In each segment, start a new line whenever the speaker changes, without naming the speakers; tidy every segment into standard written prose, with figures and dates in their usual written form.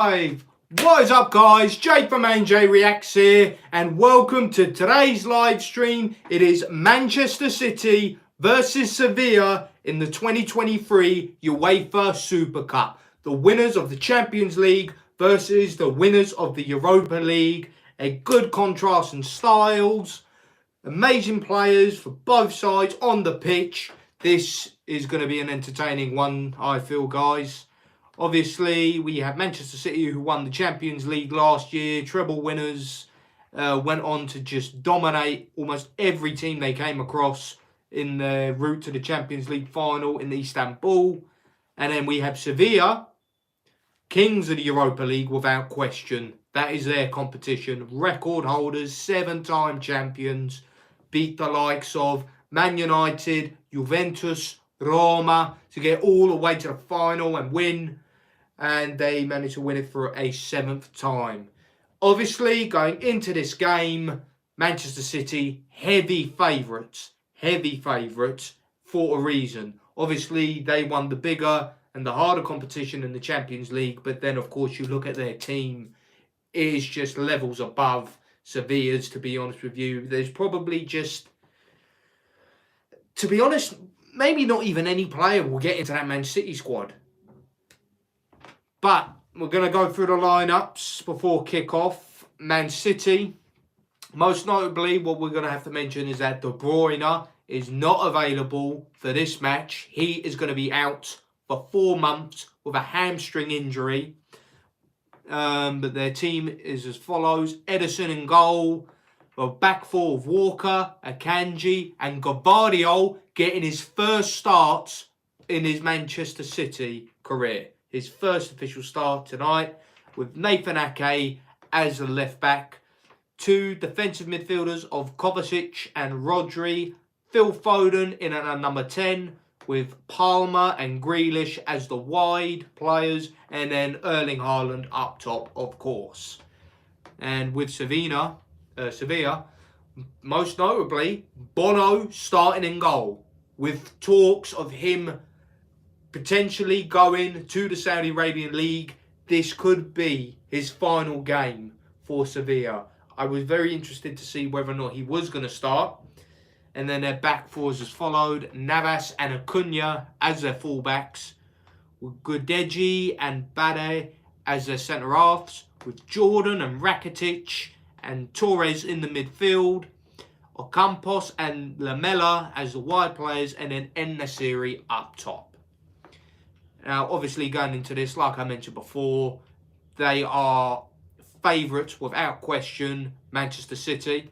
Live. What is up, guys? Jake from A&J Reacts here, and welcome to today's live stream. It is Manchester City versus Sevilla in the 2023 UEFA Super Cup. The winners of the Champions League versus the winners of the Europa League. A good contrast in styles. Amazing players for both sides on the pitch. This is going to be an entertaining one, I feel, guys. Obviously, we have Manchester City, who won the Champions League last year, treble winners, went on to just dominate almost every team they came across in their route to the Champions League final in Istanbul. And then we have Sevilla, kings of the Europa League without question. That is their competition. Record holders, 7-time champions, beat the likes of Man United, Juventus, Roma to get all the way to the final and win. And they managed to win it for a 7th time. Obviously, going into this game, Manchester City, heavy favourites for a reason. Obviously, they won the bigger and the harder competition in the Champions League. But then, of course, you look at their team, it is just levels above Sevilla's, to be honest with you. There's probably just, to be honest, maybe not even any player will get into that Man City squad. But we're going to go through the lineups before kick-off. Man City, most notably, what we're going to have to mention is that De Bruyne is not available for this match. He is going to be out for 4 months with a hamstring injury. But their team is as follows. Ederson in goal. A back four of Walker, A&J, and Gvardiol getting his first starts in his Manchester City career. His first official start tonight with Nathan Ake as the left back. 2 defensive midfielders of Kovacic and Rodri. Phil Foden in at number 10 with Palmer and Grealish as the wide players. And then Erling Haaland up top, of course. And with Sevilla, most notably, Bono starting in goal, with talks of him potentially going to the Saudi Arabian League. This could be his final game for Sevilla. I was very interested to see whether or not he was going to start. And then their back fours as followed. Navas and Acuna as their fullbacks, with Gudeji and Bade as their centre-halves, with Jordan and Rakitic and Torres in the midfield, Ocampos and Lamela as the wide players, and then En-Nesyri up top. Now, obviously, going into this, like I mentioned before, they are favourites without question, Manchester City.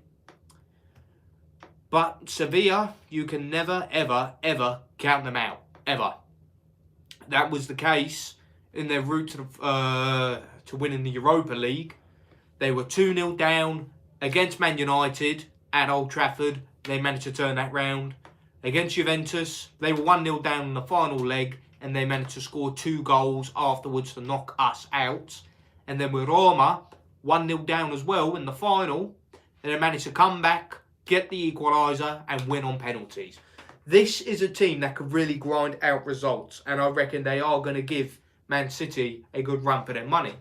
But Sevilla, you can never, ever, ever count them out. Ever. That was the case in their route to winning the Europa League. They were 2-0 down against Man United at Old Trafford. They managed to turn that round. Against Juventus, they were 1-0 down in the final leg, and they managed to score 2 goals afterwards to knock us out. And then with Roma, 1-0 down as well in the final, and they managed to come back, get the equaliser, and win on penalties. This is a team that could really grind out results, and I reckon they are going to give Man City a good run for their money.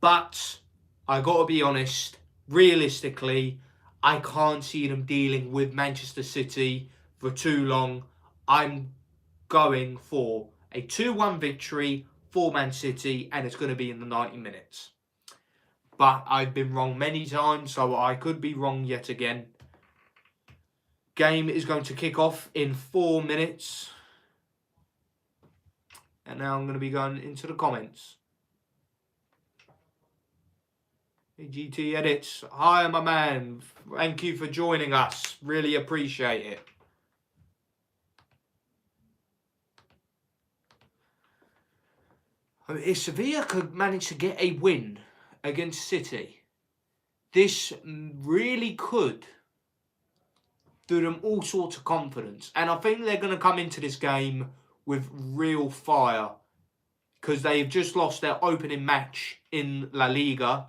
But I got to be honest, realistically, I can't see them dealing with Manchester City for too long. I'm going for a 2-1 victory for Man City, and it's going to be in the 90 minutes. But I've been wrong many times, so I could be wrong yet again. Game is going to kick off in 4 minutes. And now I'm going to be going into the comments. Hey, GT Edits. Hi, my man. Thank you for joining us. Really appreciate it. If Sevilla could manage to get a win against City, this really could do them all sorts of confidence. And I think they're going to come into this game with real fire, because they've just lost their opening match in La Liga.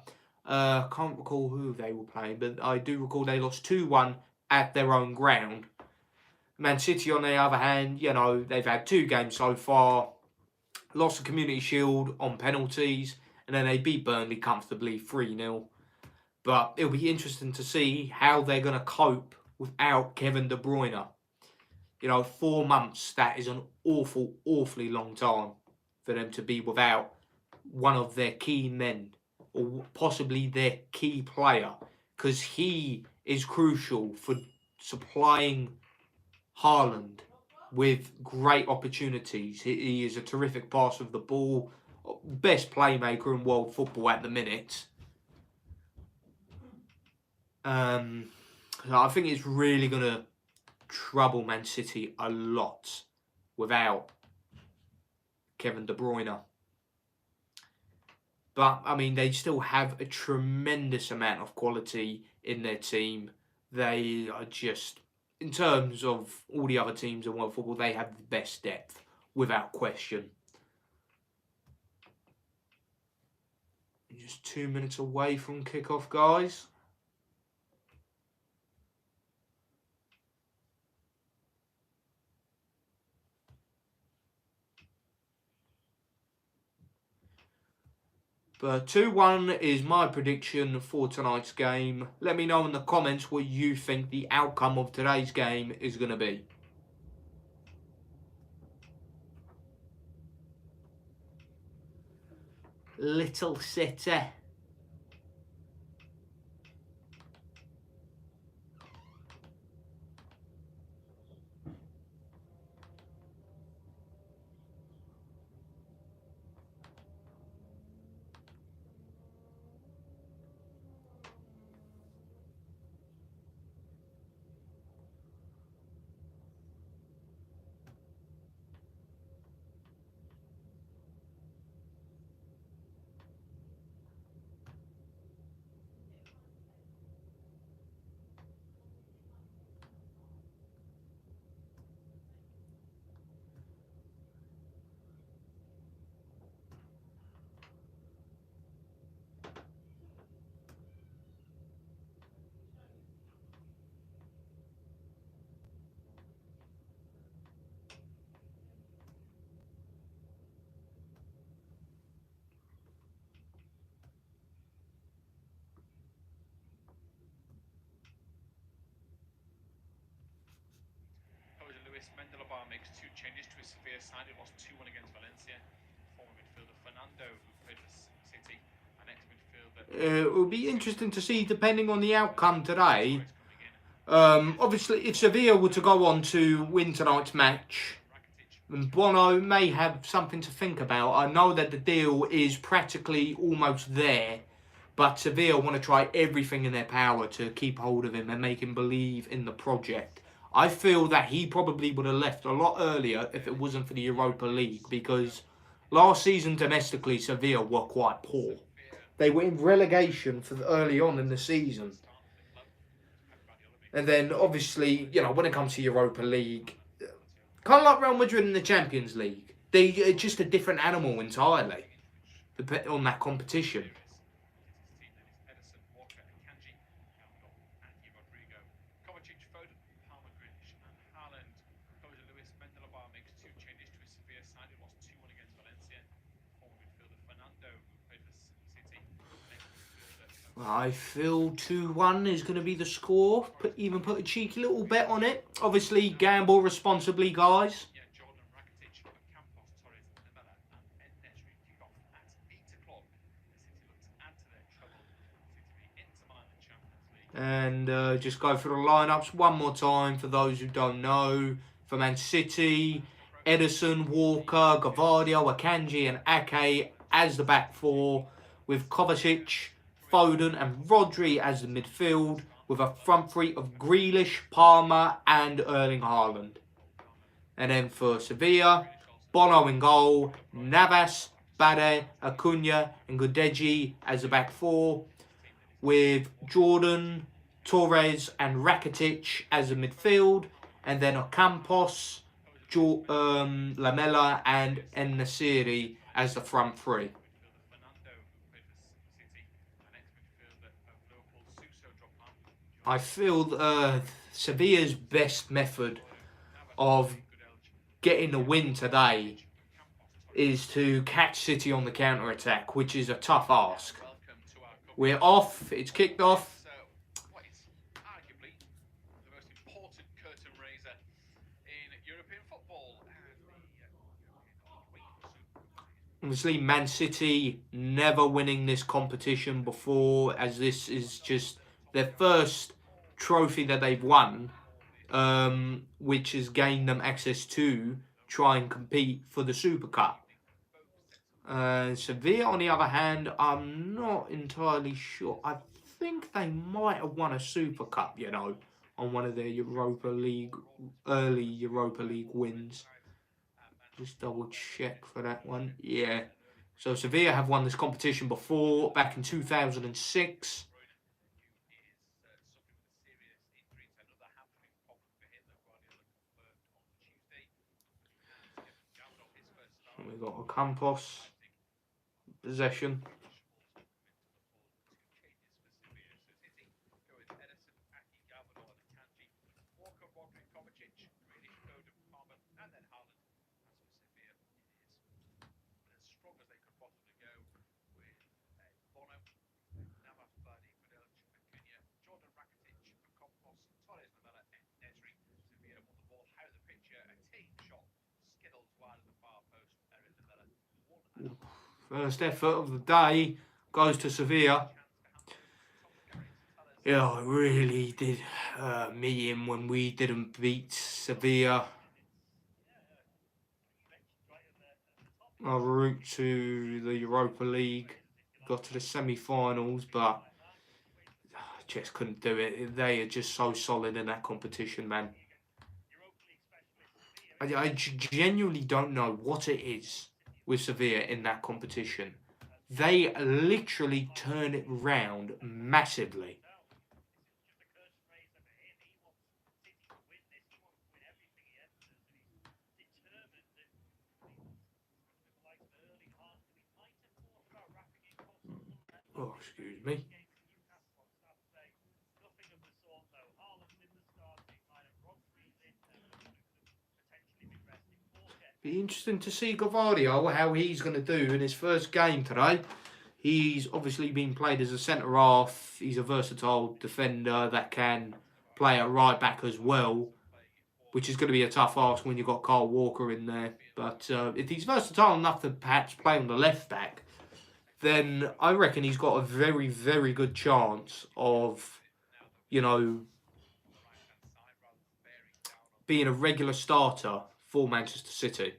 Can't recall who they were playing, but I do recall they lost 2-1 at their own ground. Man City, on the other hand, you know, they've had 2 games so far. Lost the Community Shield on penalties, and then they beat Burnley comfortably 3-0. But it'll be interesting to see how they're going to cope without Kevin De Bruyne. 4 months, that is an awfully long time for them to be without one of their key men, or possibly their key player, because he is crucial for supplying Haaland with great opportunities. He is a terrific passer of the ball, best playmaker in world football at the minute. I think it's really going to trouble Man City a lot without Kevin De Bruyne. But, I mean, they still have a tremendous amount of quality in their team. They are just, in terms of all the other teams in world football, they have the best depth, without question. Just 2 minutes away from kickoff, guys. But 2-1 is my prediction for tonight's game. Let me know in the comments what you think the outcome of today's game is going to be. Little City.
Makes 2 changes to his Sevilla side. He lost 2-1 against Valencia. Former midfielder Fernando, who played for City, and ex-midfielder.
It will be interesting to see, depending on the outcome today. Obviously, if Sevilla were to go on to win tonight's match, then Bono may have something to think about. I know that the deal is practically almost there, but Sevilla want to try everything in their power to keep hold of him and make him believe in the project. I feel that he probably would have left a lot earlier if it wasn't for the Europa League, because last season domestically Sevilla were quite poor. They were in relegation for early on in the season. And then obviously, when it comes to Europa League, kind of like Real Madrid in the Champions League, they're just a different animal entirely on that competition. I feel 2-1 is going to be the score. Even put a cheeky little bet on it. Obviously, gamble responsibly, guys. And just go through the lineups one more time for those who don't know. For Man City, Ederson, Walker, Gavardio, Akanji and Ake as the back four, with Kovacic, Foden and Rodri as the midfield, with a front three of Grealish, Palmer and Erling Haaland. And then for Sevilla, Bono in goal, Navas, Bade, Acuna and Gudeji as the back four, with Jordan, Torres and Rakitic as the midfield, and then Ocampos, Lamela and En-Nesyri as the front three. I feel Sevilla's best method of getting a win today is to catch City on the counter-attack, which is a tough ask.
Welcome to our coverage.
We're off. It's kicked off.
What is arguably the most important curtain raiser in European football, and
Obviously, Man City never winning this competition before, as this is just their first trophy that they've won, which has gained them access to try and compete for the Super Cup. Sevilla, on the other hand, I'm not entirely sure. I think they might have won a Super Cup, you know, on one of their early Europa League wins. Just double check for that one. Yeah. So Sevilla have won this competition before, back in 2006. And we've got a Campos possession. First effort of the day goes to Sevilla. Yeah, it really did me in when we didn't beat Sevilla. Our route to the Europa League, got to the semi-finals, but just couldn't do it. They are just so solid in that competition, man. I genuinely don't know what it is with Sevilla in that competition. They literally turn it round massively. Oh, excuse me. Be interesting to see Gavardio, how he's going to do in his first game today. He's obviously been played as a centre-half. He's a versatile defender that can play at right-back as well, which is going to be a tough ask when you've got Kyle Walker in there. But if he's versatile enough to perhaps play on the left-back, then I reckon he's got a very, very good chance of, you know, being a regular starter for Manchester City.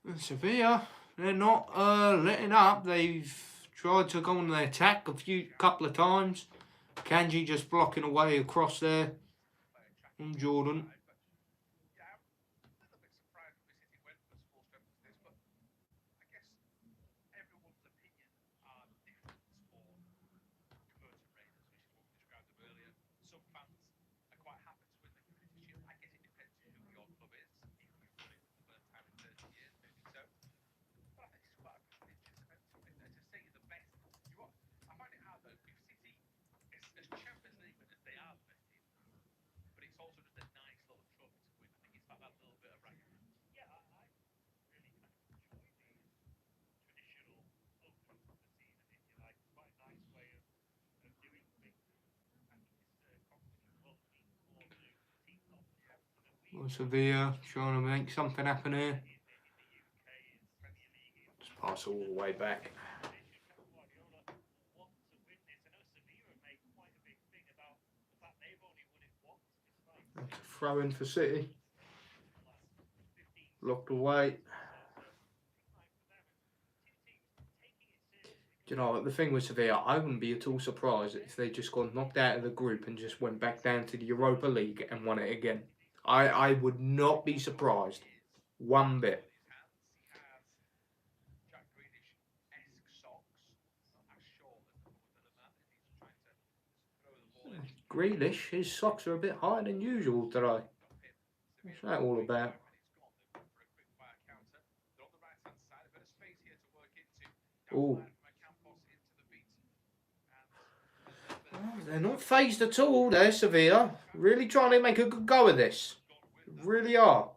And Sevilla, they're not letting up. They've tried to go on the attack couple of times. Kanji just blocking away across there from Jordan. Sevilla trying to make something happen here. Just pass all the way back. That's a throw in for City. Locked away. Do you know, the thing with Sevilla, I wouldn't be at all surprised if they just got knocked out of the group and just went back down to the Europa League and won it again. I would not be surprised one bit. Grealish, his socks are a bit higher than usual today. What's that all about? Oh. They're not phased at all there, Sevilla. Really trying to make a good go of this. Really are.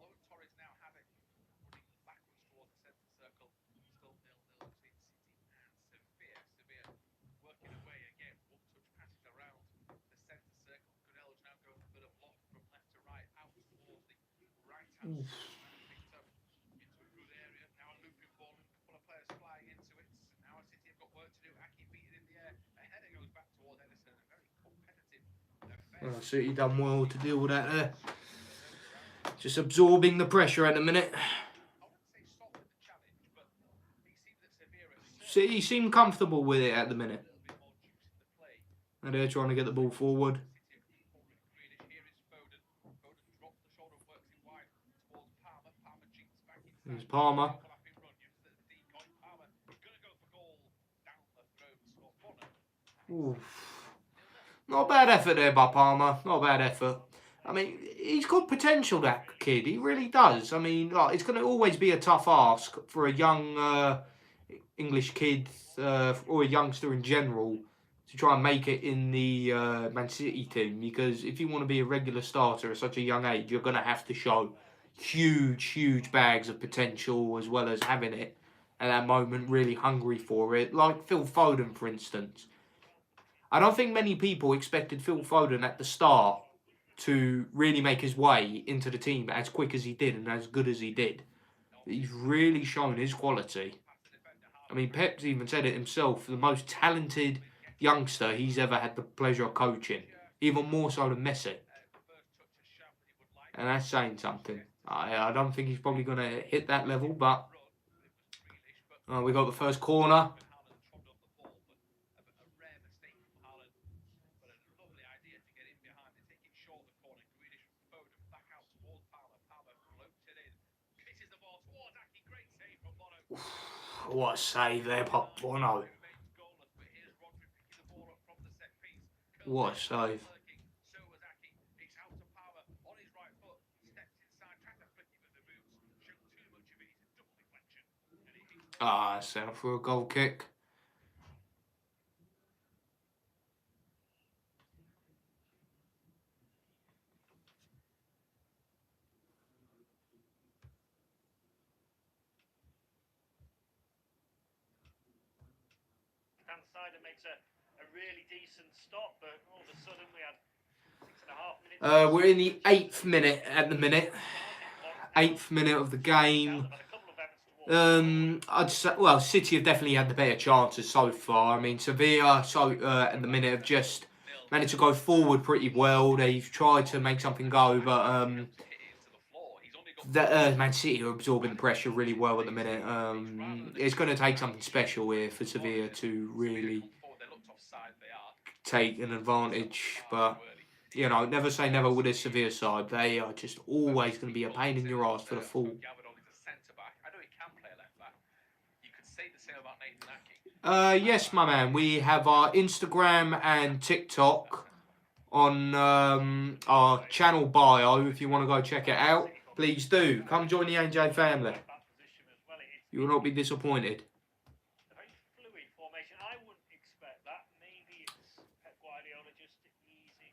City done well to deal with that there. Just absorbing the pressure at the minute. City seem comfortable with it at the minute. And they're trying to get the ball forward. There's Palmer. Oof. Not a bad effort there by Palmer. Not a bad effort. I mean, he's got potential, that kid. He really does. I mean, like, it's going to always be a tough ask for a young English kid or a youngster in general to try and make it in the Man City team. Because if you want to be a regular starter at such a young age, you're going to have to show huge bags of potential, as well as having it at that moment, really hungry for it. Like Phil Foden, for instance. I don't think many people expected Phil Foden at the start to really make his way into the team as quick as he did and as good as he did. He's really shown his quality. I mean, Pep's even said it himself, the most talented youngster he's ever had the pleasure of coaching. Even more so than Messi. And that's saying something. I don't think he's probably going to hit that level, but we got the first corner. What a save there, Bono. What a save. Set up for a goal kick.
Side and makes a really decent stop, but all of a sudden we had 6.5 minutes.
We're in the 8th minute at the minute. 8th minute of the game. I'd say, well, City have definitely had the better chances so far. I mean, Sevilla at the minute have just managed to go forward pretty well. They've tried to make something go, but Man City are absorbing the pressure really well at the minute. It's going to take something special here for Sevilla to really take an advantage. But, you know, never say never with this Sevilla side. They are just always going to be a pain in your ass for the full. Yes, my man. We have our Instagram and TikTok on our channel bio. If you want to go check it out, please do. Come join the A&J family. You will not be disappointed.
A very fluid formation. I wouldn't expect that. Maybe it's Pep Guardiola just easing.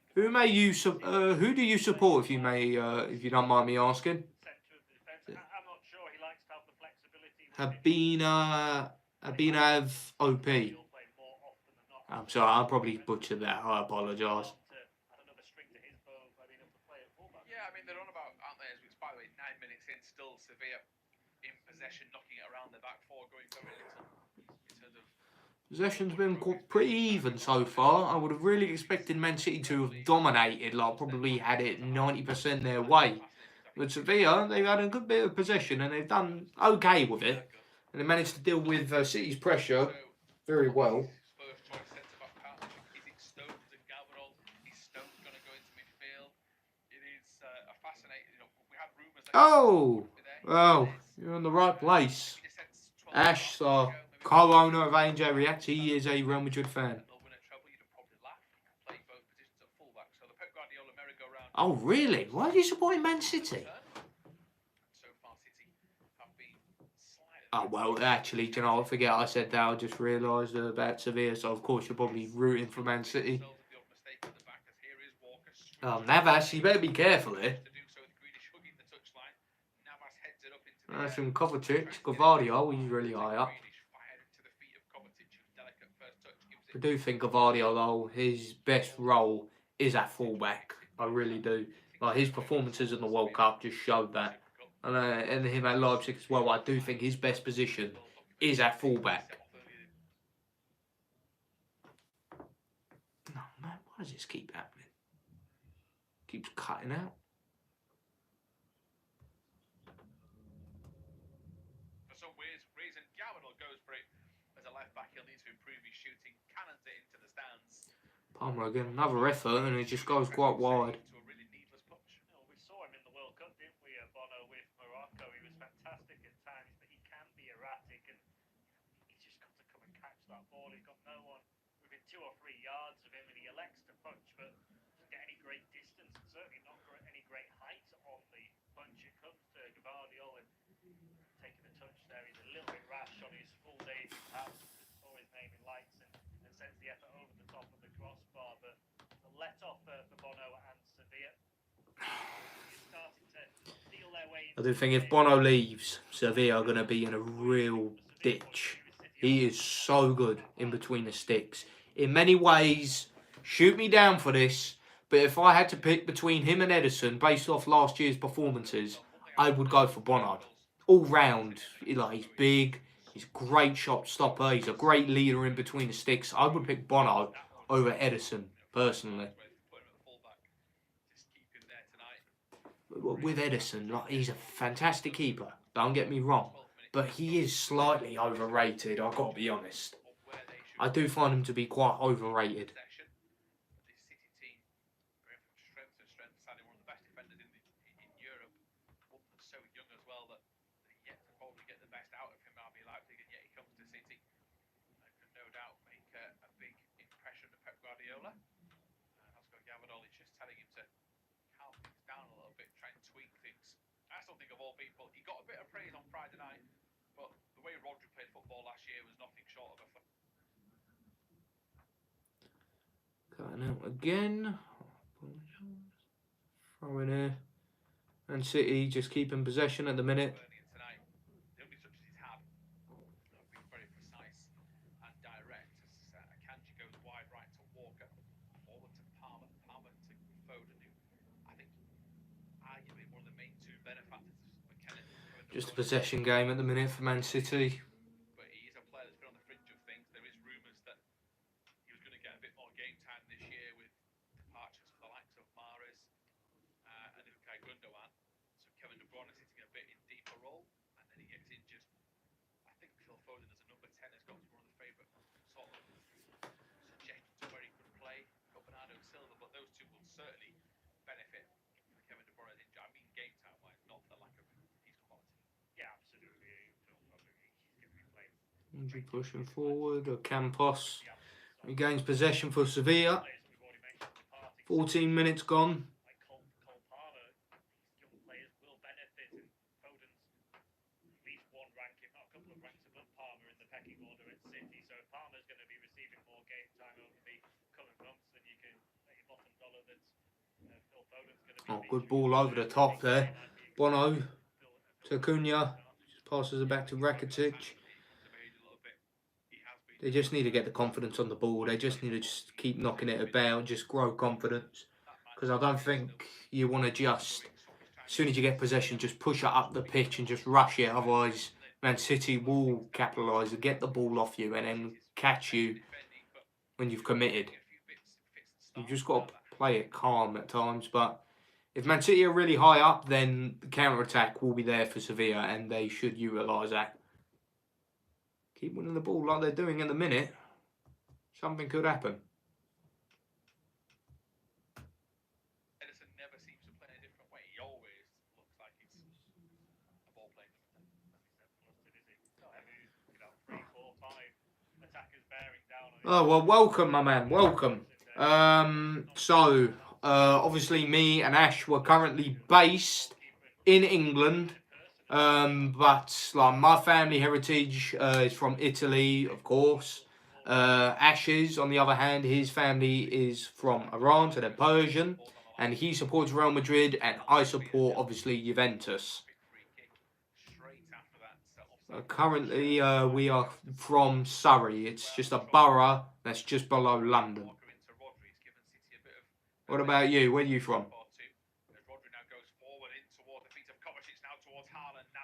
Who do you support, if you don't mind me asking?
Centre of the defence. I'm not sure. He likes to have the flexibility.
Abinav OP. I'm sorry, I probably butchered that. I apologise.
Yeah, I mean, they're on about, aren't they? It's, by the way, 9 minutes in, still Sevilla in possession, knocking it around the back four, going very little in terms of...
Possession's been pretty even so far. I would have really expected Man City to have dominated, like probably had it 90% their way. But Sevilla, they've had a good bit of possession and they've done okay with it. And they managed to deal with City's pressure very well. Oh, well, you're in the right place. Ash, our co-owner of A&J React, he is a Real Madrid fan. Oh, really? Why are you supporting Man City?
So far, City have been slightly.
Oh, well, actually, do you know, I forget I said that. I just realised about Sevilla, so of course you're probably rooting for Man City. Oh, Navas, you better be careful here. That's from Kovacic, Gvardiol, he's really high up. I do think Gvardiol, though, his best role is at fullback. I really do. Like, his performances in the World Cup just showed that. And him at Leipzig as well, I do think his best position is at fullback. No, man, why does this keep happening? Keeps cutting out.
For some weird reason, Gavinal goes for it. As a left back, he'll need to improve his shooting. Cannons it into the stands.
Palmer again, another effort, and it just goes quite wide.
To a really needless push.
Well, we saw him in the World Cup, didn't we, Bono, with Morocco? He was fantastic at times, but he can be erratic, and he's just got to come and catch that ball. He's got no one within 2 or 3 yards of him, and he elects to punch, but doesn't get any great distance, and certainly not any great height on the punch. It comes to Gvardiol, and taking a touch there, he's a little bit rash on his full debut, perhaps saw his name in lights and sends the effort over the top of the crossbar, but the let off for Bono and Sevilla.
I do think if Bono leaves, Sevilla are going to be in a real ditch. He is so good in between the sticks. In many ways, shoot me down for this, but if I had to pick between him and Ederson based off last year's performances, I would go for Bono. All round, he's big, he's a great shot stopper, he's a great leader in between the sticks. I would pick Bono over Ederson, personally. With Ederson, he's a fantastic keeper, don't get me wrong, but he is slightly overrated, I've got to be honest. I do find him to be quite overrated.
Of all people, he got a bit of praise on Friday night, but the way Rodri played football last year was nothing short of a.
Cutting out again. Throw in here. And City just keeping possession at the minute.
The only touches he's had have been very precise and direct. As A&J goes wide right to Walker, forward to Palmer, Palmer to Foden, who I think arguably one of the main two benefactors.
Just a possession game at the minute for Man City.
But he is a player that's been on the fringe of things. There is rumours that he was going to get a bit more game time this year with departures for the likes of Mahrez and Ilkay Gundogan. So Kevin De Bruyne sitting a bit in deeper role, and then he gets injured. I think Phil Foden as a number 10 has got to be one of the favourite sort of suggestions of where he could play. Got Bernardo Silva, but those two will certainly benefit from Kevin De Bruyne's injury. I mean game time wise, not the lack of his quality.
Yeah, absolutely. He's going to be playing.
Pushing forward. Campos regains possession for Sevilla. 14 minutes gone.
Like Cole Palmer, these young players will benefit, and Foden's at least one rank, if not a couple of ranks above Palmer in the pecking order at City. So if Palmer's going to be receiving more game time over the coming months, then you can bet your bottom dollar that Phil Foden's going to be.
Oh, good ball over the top there. Bono to Cunha. Just passes it back to Rakitic. They just need to get the confidence on the ball. They just need to just keep knocking it about, just grow confidence. Because I don't think you want to just, as soon as you get possession, just push it up the pitch and just rush it. Otherwise, Man City will capitalise and get the ball off you and then catch you when you've committed. You've just got to play it calm at times. But if Man City are really high up, then the counter-attack will be there for Sevilla and they should utilise that. Keep winning the ball like they're doing at the minute. Something could happen.
Ederson never seems to play in a different way. He always looks like he's a ball playing.
Oh, well, welcome, my man. Welcome. So, Obviously, me and Ash were currently based in England, but like my family heritage is from Italy, of course. Ash's, on the other hand, his family is from Iran, so they're Persian, and he supports Real Madrid, and I support obviously Juventus. Currently, we are from Surrey. It's just a borough that's just below London. What about you? Where are you from?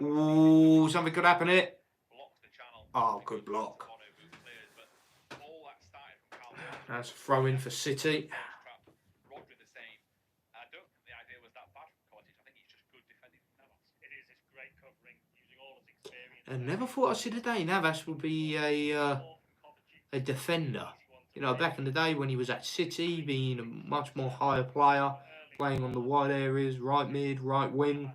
Ooh, something could happen here. Oh, good block. That's a throw in for City. I never thought I'd see the day Navas would be a defender. You know, back in the day when he was at City, being a much more higher player, playing on the wide areas, right mid, right wing.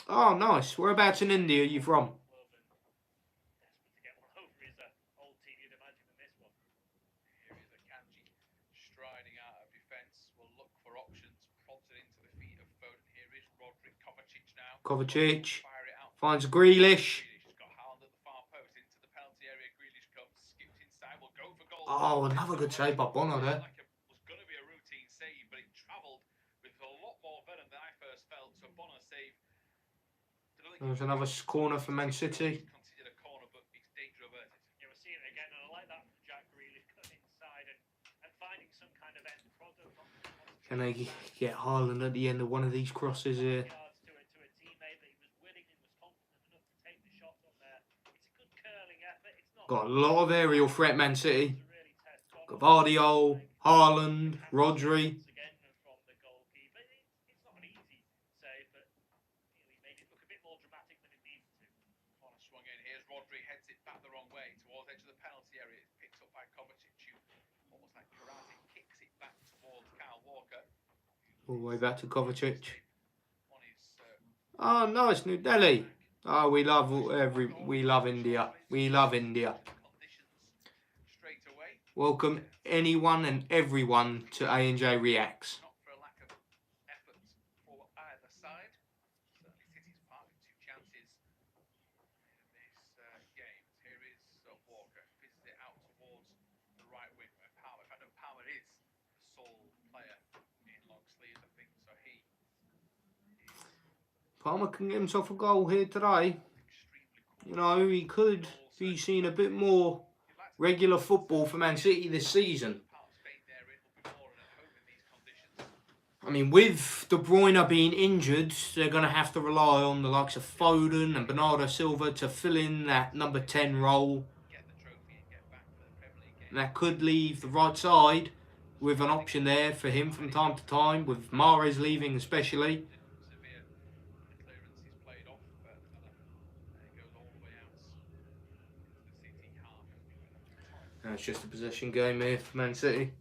Oh, nice. Whereabouts in India are you from? Kovacic finds Grealish. Oh, another good save by Bono there. There's another corner for Man City. Can they get Haaland at the end of one of these crosses here? Got a lot of aerial threat, Man City. Gavardio, Haaland, Rodri.
Here's Rodri, heads it back the wrong way towards edge of the penalty area. It's picked up by Kovacic, who almost like karate kicks it back towards Kyle Walker.
All the way back to Kovacic. Oh, nice, New Delhi. Oh, we love India. We love India. Welcome anyone and everyone to A&J Reacts. Palmer can get himself a goal here today. You know, he could be seeing a bit more regular football for Man City this season. I mean, with De Bruyne being injured, they're going to have to rely on the likes of Foden and Bernardo Silva to fill in that number 10 role. And that could leave the right side with an option there for him from time to time, with Mahrez leaving especially. And it's just a possession game here for Man City.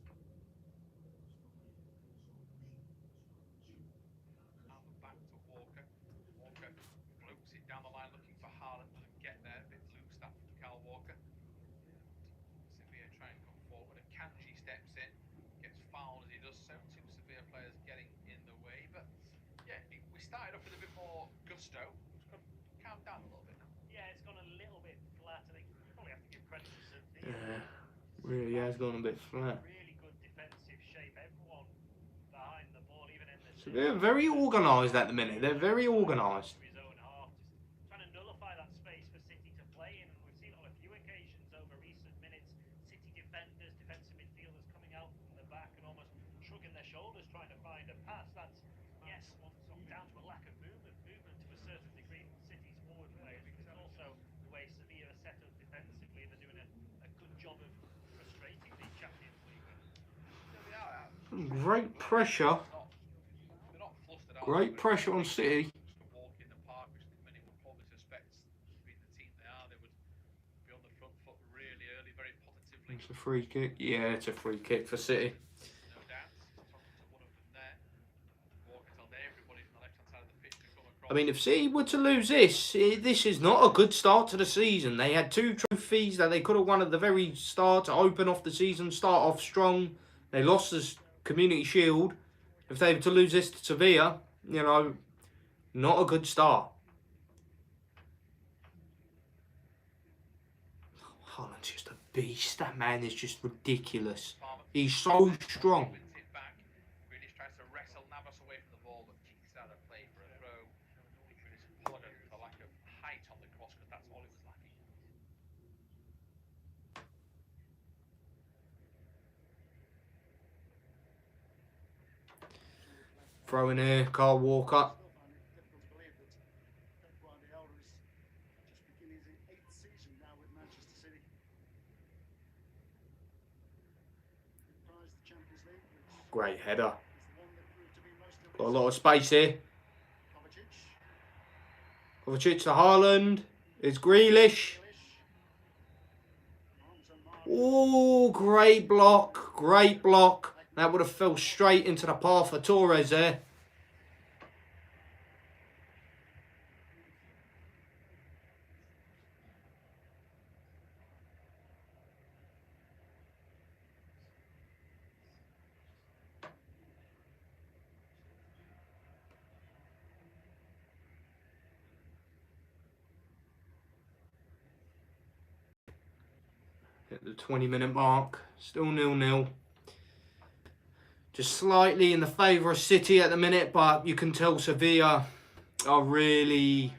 Yeah, really has gone a bit flat. So they're very organised at the minute. They're very organised. Great pressure. Great pressure on City. It's a free kick. Yeah, it's a free kick for City. I mean, if City were to lose this, this is not a good start to the season. They had 2 trophies that they could have won at the very start to open off the season, start off strong. They lost the Community Shield. If they were to lose this to Sevilla, you know, not a good start. Haaland's just a beast. That man is just ridiculous. He's so strong.
Wins it back. Grealish tries to wrestle Navas away from the ball, but kicks out of play for a throw. Grealish apologised for the lack of height on the cross because that's all it was lacking.
Throw in here, Carl Walker. Great header. Got a lot of space here. Kovacic to Haaland. It's Grealish. Oh, great block. Great block. That would have fell straight into the path for Torres there. At the 20-minute mark. Still 0-0. Just slightly in the favour of City at the minute, but you can tell Sevilla are really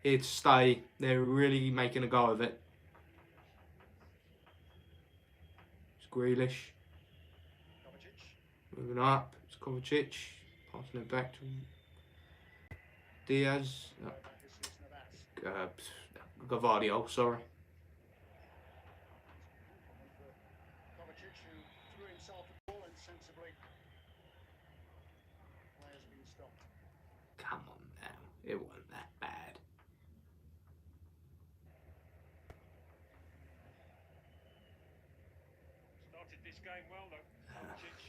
here to stay. They're really making a go of it. It's Grealish. Moving up. It's Kovacic. Passing it back to Diaz. Gavardio, sorry. Come on now, it wasn't that bad.
Started this game well though. Kovacic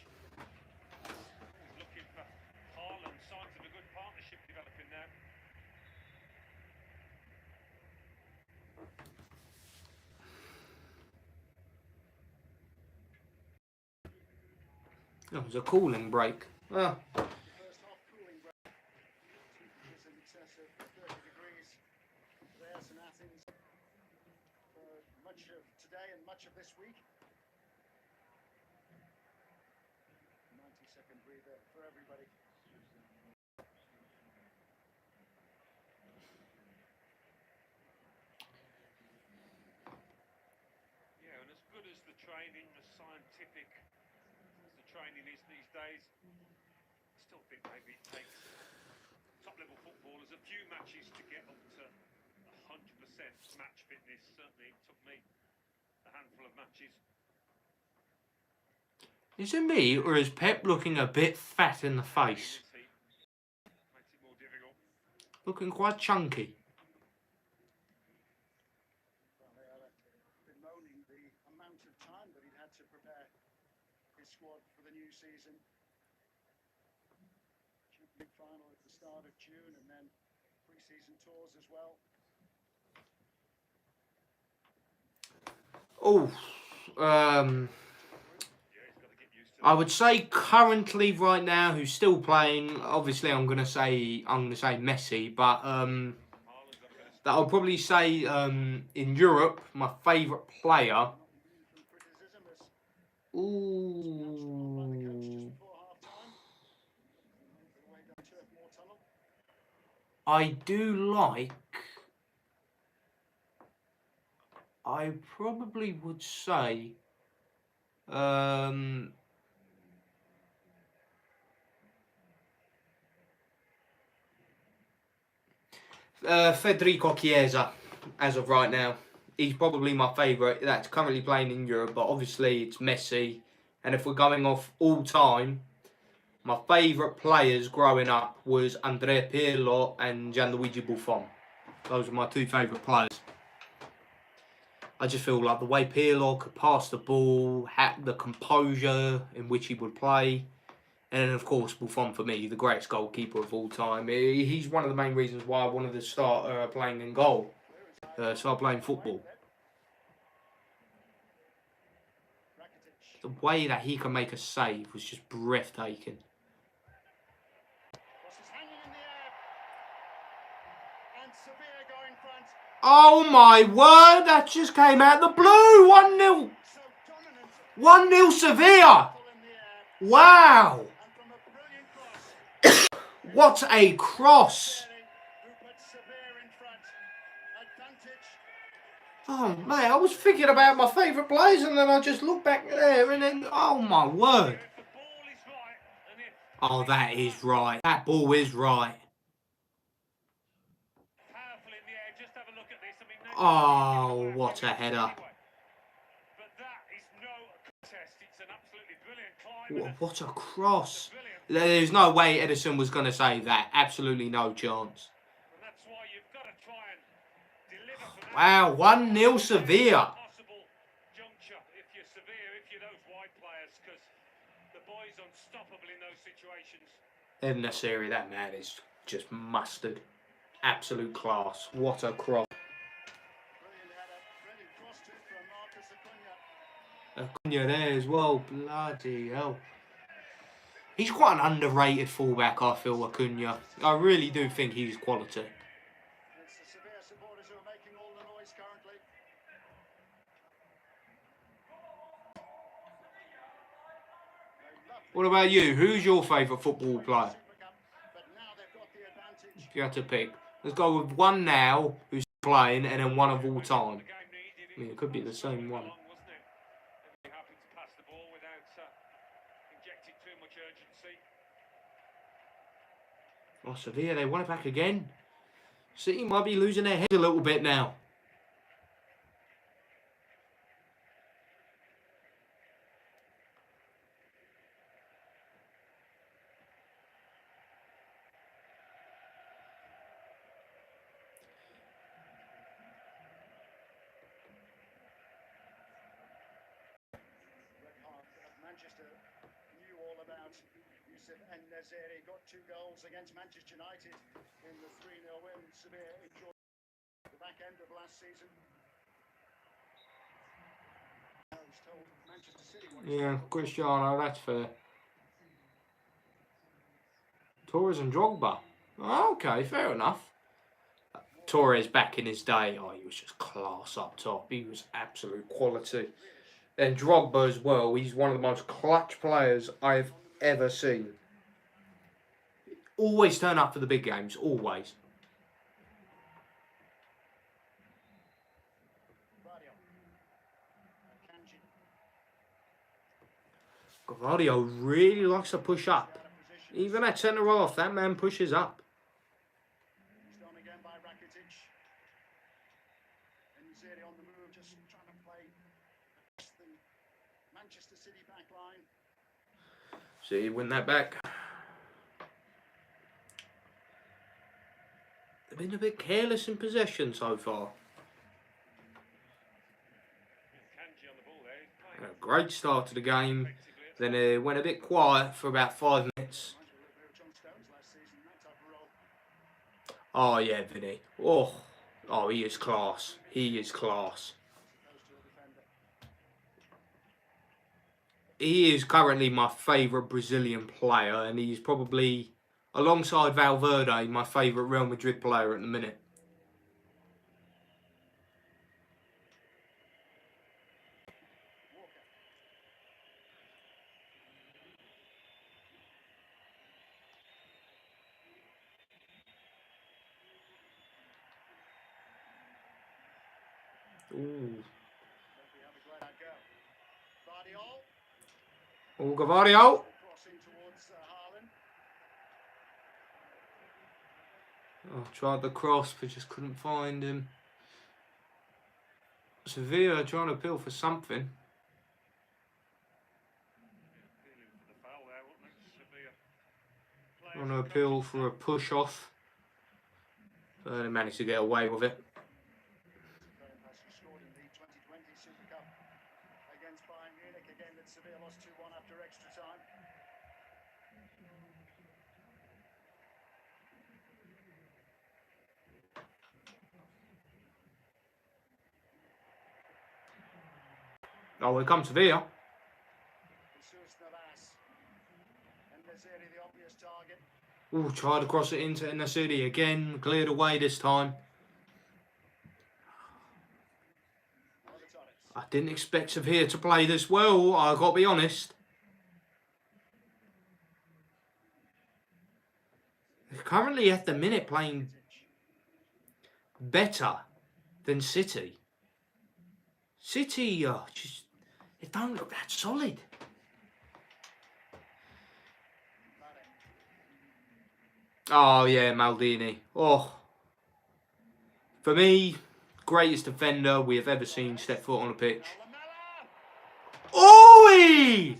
looking for Haaland. Signs of a good partnership developing now.
It was a cooling break. Ah.
First half cooling break. Temperatures in excess of 30 degrees there in Athens for much of today and much of this week. 90-second breather for everybody.
Yeah, and as good as the training, as scientific as the training is these days, I still think maybe it takes top-level footballers a few matches to get up to 100% match fitness. Certainly it took me a handful of matches.
Is it me, or is Pep looking a bit fat in the face?
Makes it more difficult.
Looking quite chunky.
Well, they are bemoaning the amount of time that he'd had to prepare his squad for the new season. Champions League final at the start of June, and then pre-season tours as well.
Oh, I would say currently right now who's still playing. Obviously, I'm gonna say Messi, but that I'll probably say in Europe my favourite player. Ooh, I do like. I probably would say. Federico Chiesa, as of right now. He's probably my favourite that's currently playing in Europe, but obviously it's Messi. And if we're going off all time, my favourite players growing up was Andrea Pirlo and Gianluigi Buffon. Those are my 2 favourite players. I just feel like the way Pirlo could pass the ball, had the composure in which he would play, And then, of course, Buffon, for me, the greatest goalkeeper of all time. He's one of the main reasons why I wanted to start playing in goal. Start playing football. The way that he can make a save was just breathtaking. Oh my word, that just came out the blue. 1-0. 1-0 Sevilla. Wow. What a cross. Oh, mate, I was thinking about my favourite players and then I just looked back there and then, oh my word. Oh, that is right. That ball is right. Oh, what a header. What a cross. There's no way Edison was going to save that. Absolutely no chance. Wow, 1-0 Sevilla. In the series, that man is just mustard. Absolute class. What a cross. Acuna there as well. Bloody hell. He's quite an underrated fullback, I feel, Acuna. I really do think he's quality. What about you? Who's your favourite football player? If you had to pick. Let's go with one now who's playing and then one of all time. I mean, it could be the same one. Oh, Sevilla, they want it back again. City might be losing their head a little bit now.
And got 2 goals against Manchester United in the 3-0 win. Sevilla enjoyed the back end of last season.
Yeah, Cristiano, that's fair. Torres and Drogba. Oh, okay, fair enough. Torres back in his day, oh, he was just class up top. He was absolute quality. And Drogba as well, he's one of the most clutch players I've ever seen. Always turn up for the big games, always. Gavadio really likes to push up. Even at centre half, that man pushes up.
He's done again by Rakitic. And Zeri on the move, just trying to play the Manchester City back line.
See, win that back. They've been a bit careless in possession so far. A great start to the game. Then it went a bit quiet for about 5 minutes. Oh yeah, Vinny. Oh, he is class. He is class. He is currently my favourite Brazilian player, and he's probably, alongside Valverde, my favourite Real Madrid player at the minute. Ooh. Oh, Gavadio. Oh, tried the cross, but just couldn't find him. Sevilla trying to appeal for something. Trying to appeal for a push-off. But they managed to get away with it. Oh, here comes Sevilla.
Jesus Navas. And Nazeri, the obvious target.
Oh, tried to cross it into the city again. Cleared away this time.
Oliver Torres.
I didn't expect Sevilla to play this well, I got to be honest. They're currently at the minute playing better than City. City, just they don't look that solid. Oh yeah, Maldini. Oh, for me, greatest defender we have ever seen step foot on a pitch. Oi!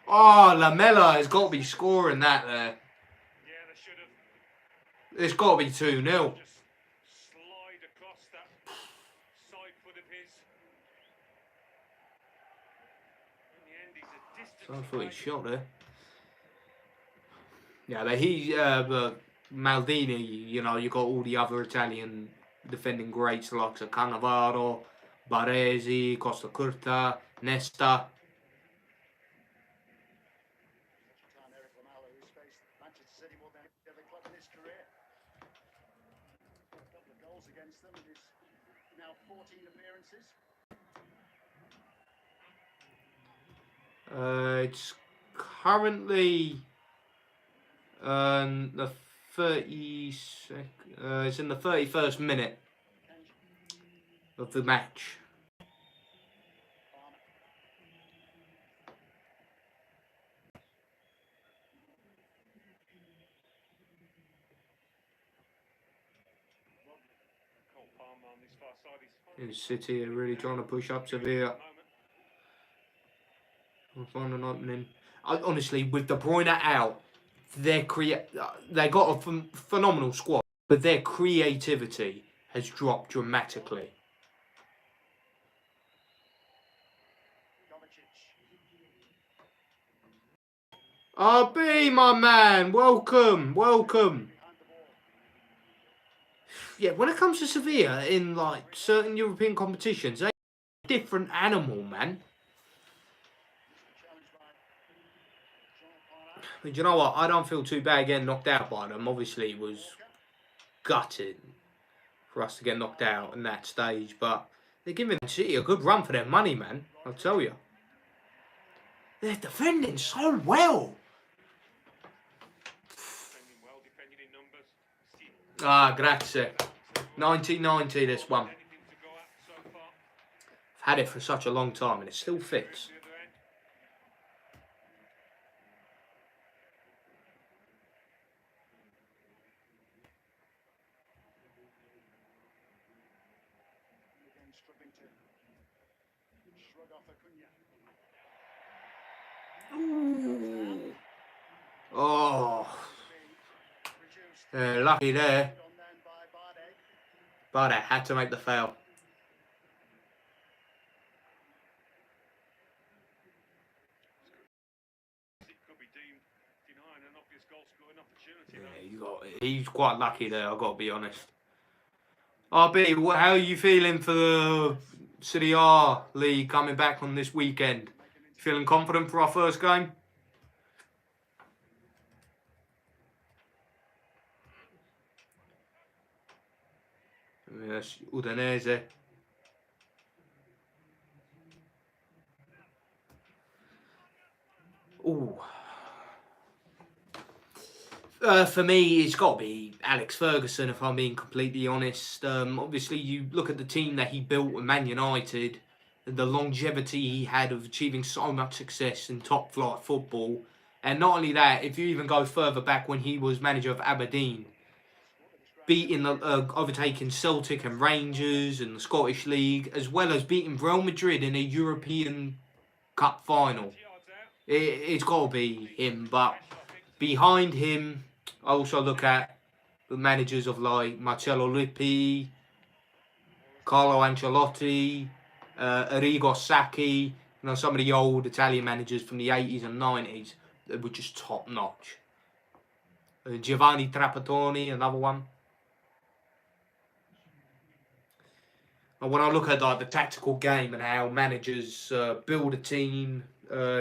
Oh, Lamela has got to be scoring that there.
Yeah, they should have.
It's got to be 2-0.
Just slide across that side foot of his. In the end, he's a distance.
So I thought he shot there. Yeah, but Maldini, you know, you got all the other Italian defending greats like Cannavaro, Baresi, Costa Curta, Nesta.
Eric Lamela, who's faced Manchester City more than any other club in his career. A couple of goals against them in his now 14 appearances.
It's currently the it's in the 31st minute of the match. In City are really trying to push up Sevilla. We'll find an opening. Honestly, with De Bruyne out, they got a phenomenal squad, but their creativity has dropped dramatically. RB, my man, welcome, welcome. Yeah, when it comes to Sevilla in like certain European competitions, they're a different animal, man. But you know what? I don't feel too bad getting knocked out by them. Obviously, it was gutted for us to get knocked out in that stage, but they're giving City a good run for their money, man. I'll tell you. They're defending so well. Ah, grazie. 1990, this one. I've had it for such a long time and it still fits. Ooh. Oh. Lucky there. But I had to make the foul. Yeah, he's quite lucky there, I've got to be honest. RB, how are you feeling for the Serie A League coming back on this weekend? Feeling confident for our first game? Yes, Udinese. Ooh. For me, it's got to be Alex Ferguson, if I'm being completely honest. Obviously, you look at the team that he built at Man United, the longevity he had of achieving so much success in top-flight football. And not only that, if you even go further back when he was manager of Aberdeen, overtaking Celtic and Rangers in the Scottish League, as well as beating Real Madrid in a European Cup final. It's got to be him, but behind him, I also look at the managers of like Marcello Lippi, Carlo Ancelotti, Arrigo Sacchi, some of the old Italian managers from the 80s and 90s that were just top notch. Giovanni Trapattoni, another one. And when I look at like the tactical game and how managers build a team,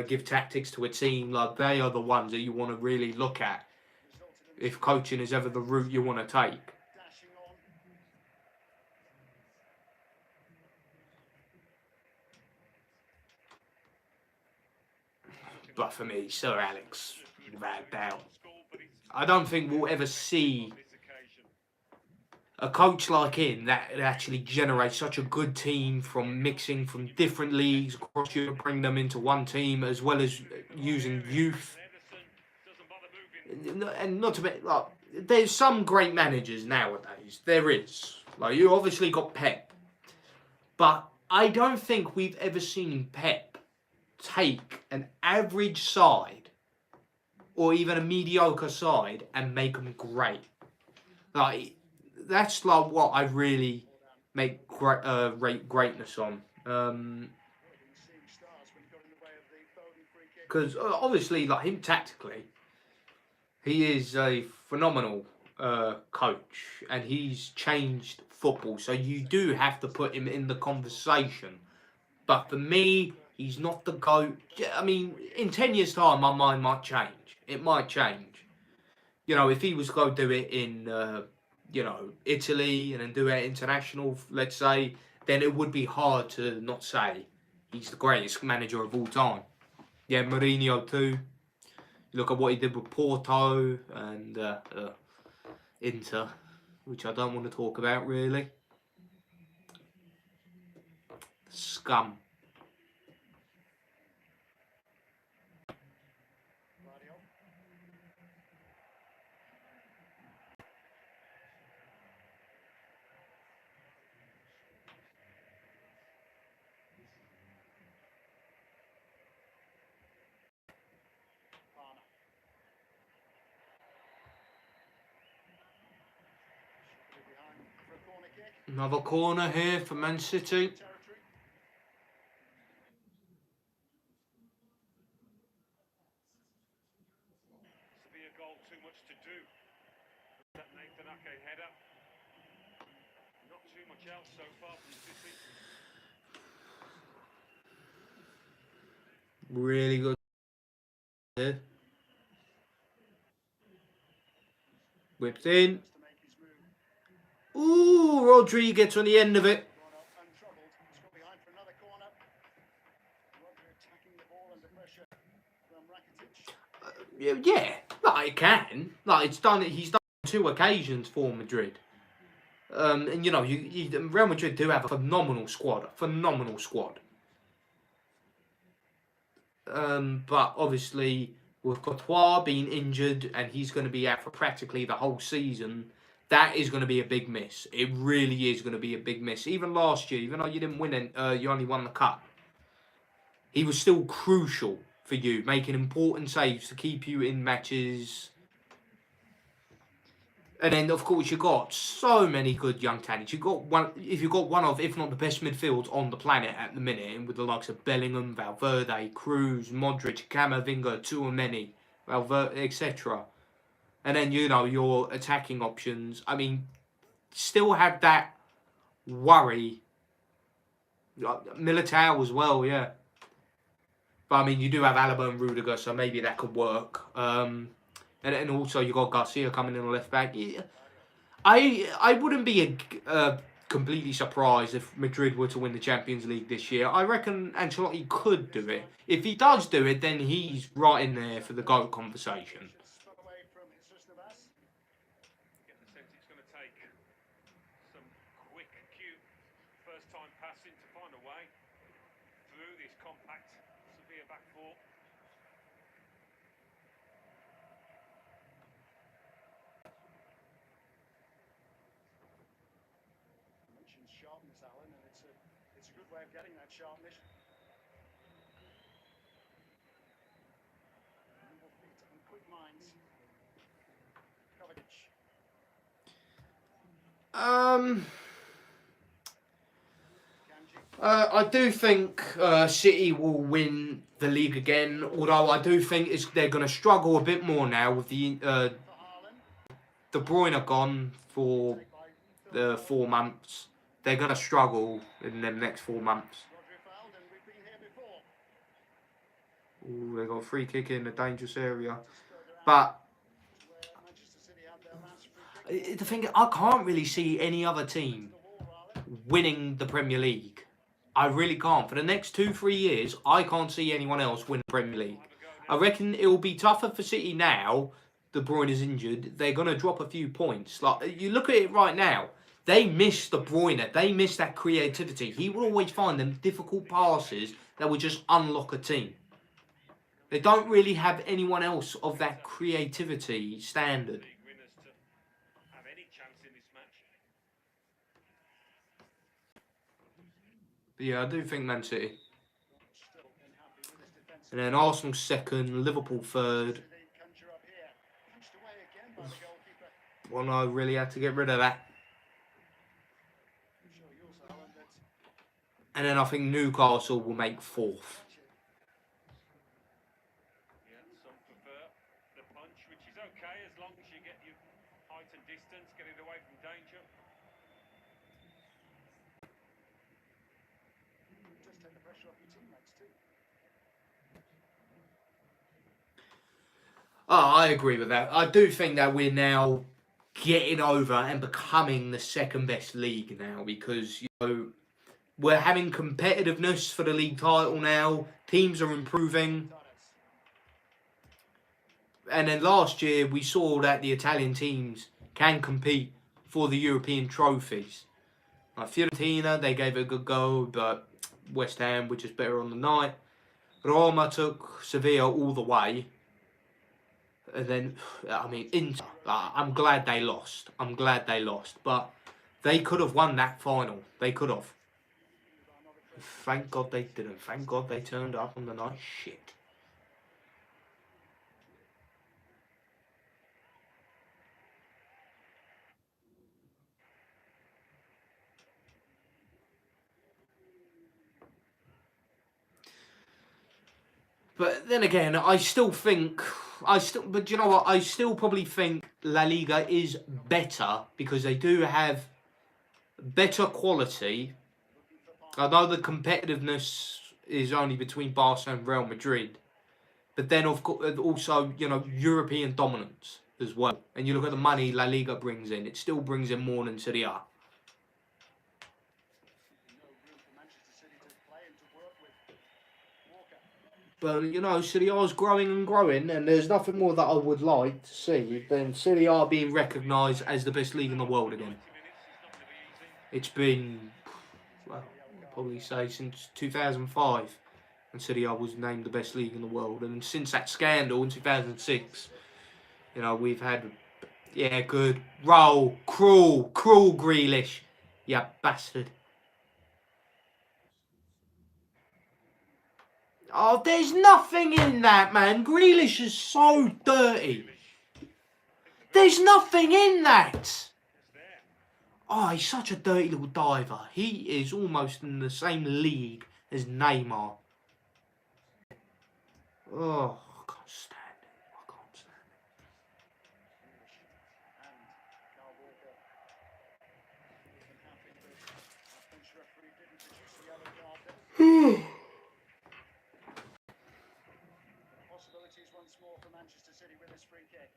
give tactics to a team, like they are the ones that you want to really look at if coaching is ever the route you want to take.
Dashing on.
But for me, Sir Alex, without doubt. I don't think we'll ever see a coach like him that actually generates such a good team from mixing from different leagues across Europe, bring them into one team, as well as using youth. And not to be like, there's some great managers nowadays. There is. Like, you obviously got Pep, but I don't think we've ever seen Pep take an average side or even a mediocre side and make them great. Like, that's like what I really make rate greatness on. Because obviously, like him tactically, he is a phenomenal coach, and he's changed football. So you do have to put him in the conversation. But for me, he's not the GOAT. I mean, in 10 years' time, my mind might change. It might change. You know, if he was going to do it in, you know, Italy and then do it international, let's say, then it would be hard to not say he's the greatest manager of all time. Yeah, Mourinho too. Look at what he did with Porto and Inter, which I don't want to talk about really. Scum. Another corner here for Man City.
Sevilla goal, too much to do. That Nathan Ake header. Not too much else so far from City.
Really good here. Whipped in. Ooh, Rodri gets on the end of it. Yeah, like it can. Like it's done. He's done 2 occasions for Madrid. And you know, Real Madrid do have a phenomenal squad. But obviously, with Courtois being injured and he's going to be out for practically the whole season, that is going to be a big miss. It really is going to be a big miss. Even last year, even though you didn't win it, you only won the cup. He was still crucial for you, making important saves to keep you in matches. And then, of course, you got so many good young talents. You got one of, if not the best midfields on the planet at the minute, with the likes of Bellingham, Valverde, Cruz, Modric, Camavinga, Tchouaméni, Valverde, etc. And then, you know, your attacking options. I mean, still have that worry. Militao as well, yeah. But, I mean, you do have Alaba and Rudiger, so maybe that could work. And also, you got Garcia coming in on left back. Yeah. I wouldn't be completely surprised if Madrid were to win the Champions League this year. I reckon Ancelotti could do it. If he does do it, then he's right in there for the GOAT conversation.
Get the sense it's going to take some quick, cute, first-time passing to find a way through this compact Sevilla back four.
Sharpness, Alan, and it's a good way of getting that sharpness. Nimble feet and quick minds.
I do think City will win the league again, although I do think they're going to struggle a bit more now with the De Bruyne gone for the 4 months. they're going to struggle in the next 4 months.
Rodri fouled, and we've been here before.
Ooh, they got a free kick in a dangerous area.
Just further out
But
where Manchester City had their last free kick.
the thing, I can't really see any other team
The wall, rather.
winning the Premier League. I really can't. For the next 2-3 years, I can't see anyone else win the Premier League. I reckon it will be tougher for City now. De Bruyne is injured. They're going to drop a few points. Like, you look at it right now. They miss De Bruyne. They miss that creativity. He will always find them difficult passes that would just unlock a team. They don't really have anyone else of that creativity standard.
League winners to have any chance in this match.
But yeah, I do think Man City.
Still unhappy with his defence.
And then Arsenal second, Liverpool third.
They conjure up here. Punched away again by the goalkeeper.
Well, I really had to get rid of that.
I'm sure you also, Alan, that
And then I think Newcastle will make fourth.
Yeah, some prefer the punch, which is okay as long as you get your height and distance, get it away from danger.
just take the pressure off your teammates too.
Oh, I agree with that. I do think that we're now getting over and becoming the second best league now because, you know, we're having competitiveness for the league title now. Teams are improving. And then last year we saw that the Italian teams can compete for the European trophies. Like Fiorentina, they gave it a good go, but West Ham were just better on the night. Roma took Sevilla all the way. And then, I mean, Inter, I'm glad they lost. But they could have won that final. They could have. Thank God they didn't. Thank God they turned up on the night. Shit. But then again, but you know what? I still probably think La Liga is better because they do have better quality. I know the competitiveness is only between Barca and Real Madrid, but then of course also, you know, European dominance as well. And you look at the money La Liga brings in; it still brings in more than Serie A.
No room for Manchester City to play and to work with Walker.
But, you know, Serie A is growing and growing, and there's nothing more that I would like to see than Serie A being recognised as the best league in the world again. It's been, well, I'd probably say since 2005, and Serie A was named the best league in the world. And since that scandal in 2006, you know, we've had, yeah, good, roll, cruel Grealish, you bastard. Oh, there's nothing in that, man. Grealish is so dirty. There's nothing in that. Oh, he's such a dirty little diver. He is almost in the same league as Neymar. Oh, I can't stand it. I can't stand
And Carl Walker unhappy that our French referee didn't produce the yellow card then.
it.
Possibilities once more for Manchester City with this free kick.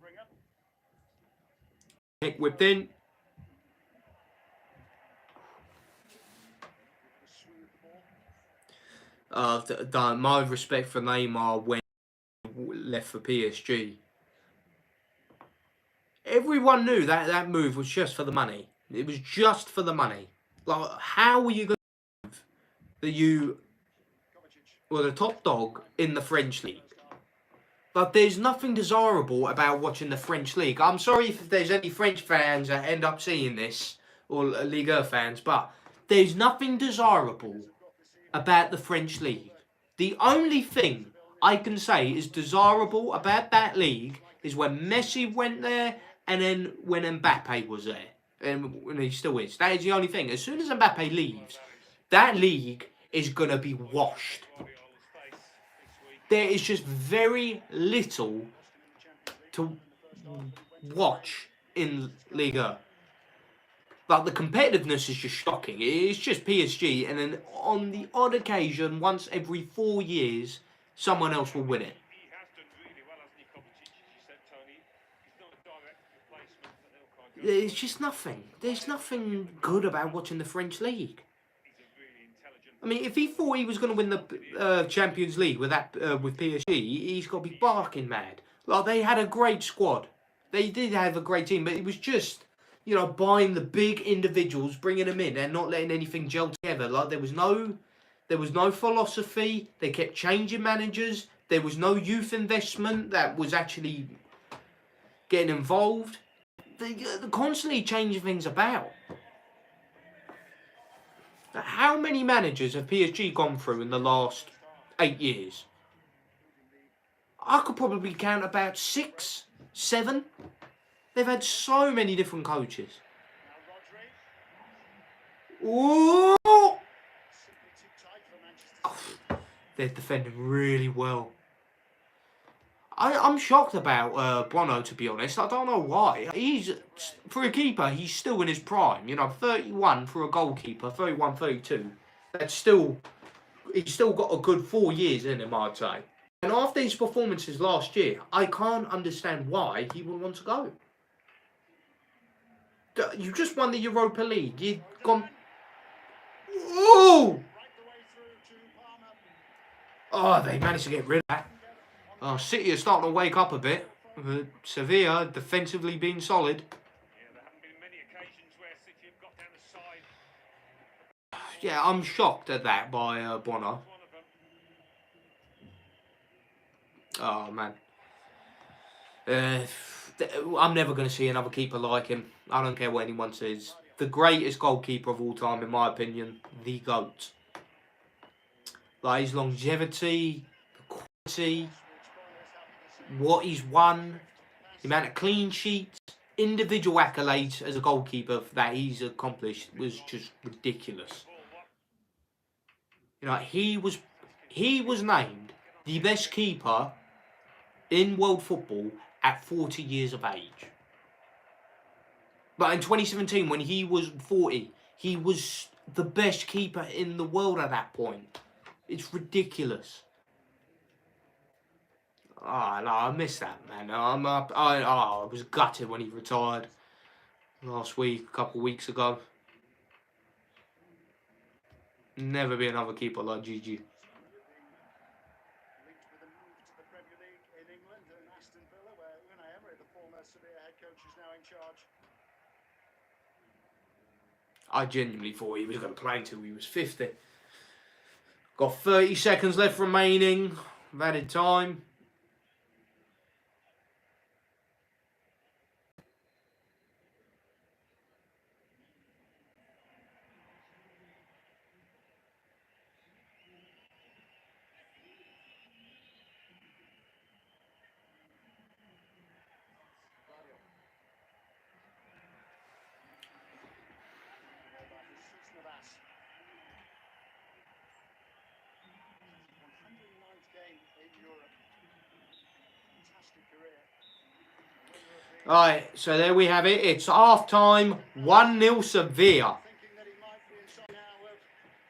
Bring up.
Kick whipped in.
Smooth ball.
My respect for Neymar when he left for PSG. Everyone knew that move was just for the money. It was just for the money. Like, how were you going to prove that you were the top dog in the French league? But there's nothing desirable about watching the French league. I'm sorry if there's any French fans that end up seeing this, or Liga fans, but there's nothing desirable about the French league. The only thing I can say is desirable about that league is when Messi went there and then when Mbappe was there. And when he still is. That is the only thing. As soon as Mbappe leaves, that league is going to be washed. There is just very little to watch in Liga. Like, the competitiveness is just shocking. It's just PSG, and then on the odd occasion, once every 4 years, someone else will win it.
He has done really well, hasn't he, Kovacic, as you said, Tony? He's not a direct replacement for Ilkay Gundogan.
There's just nothing. There's nothing good about watching the French league.
He's a really intelligent.
I mean, if he thought he was going to win the Champions League with PSG, he's got to be barking mad. Like, they had a great squad. They did have a great team, but it was just, you know, buying the big individuals, bringing them in, and not letting anything gel together. Like, there was no philosophy. They kept changing managers. There was no youth investment that was actually getting involved. They constantly changing things about. How many managers have PSG gone through in the last 8 years? I could probably count about 6, 7. They've had so many different coaches. Ooh! Oh, they're defending really well. I'm shocked about Bono, to be honest. I don't know why. For a keeper, he's still in his prime. You know, 31 for a goalkeeper, 31, 32. He's still got a good 4 years in him, I'd say. And after his performances last year, I can't understand why he would want to go. You just won the Europa League. You've gone... Ooh! Oh, they managed to get rid of that. Oh, City are starting to wake up a bit. Sevilla defensively being solid.
Yeah, there haven't been many occasions where City have got down the side.
Yeah, I'm shocked at that by Bono.
One of them.
Oh, man. I'm never going to see another keeper like him. I don't care what anyone says. The greatest goalkeeper of all time, in my opinion. The GOAT. Like, his longevity, the quality, what he's won, the amount of clean sheets, individual accolades as a goalkeeper that he's accomplished was just ridiculous. You know, he was named the best keeper in world football at 40 years of age. But in 2017, when he was 40, he was the best keeper in the world at that point. It's ridiculous. Oh, no, I miss that, man. I was gutted when he retired last week, a couple of weeks ago. Never be another keeper like Gigi.
Linked with a move to the Premier League in England and Aston Villa, where Unai Emery, the former Sevilla head coach, is now in charge.
I genuinely thought he was going to play until he was 50. Got 30 seconds left remaining of added time.
About his season of As. 109th game in Europe. Fantastic career. Winner of the
Alright, so there we have it. It's half-time, 1-0 Sevilla.
thinking that he might be inside now of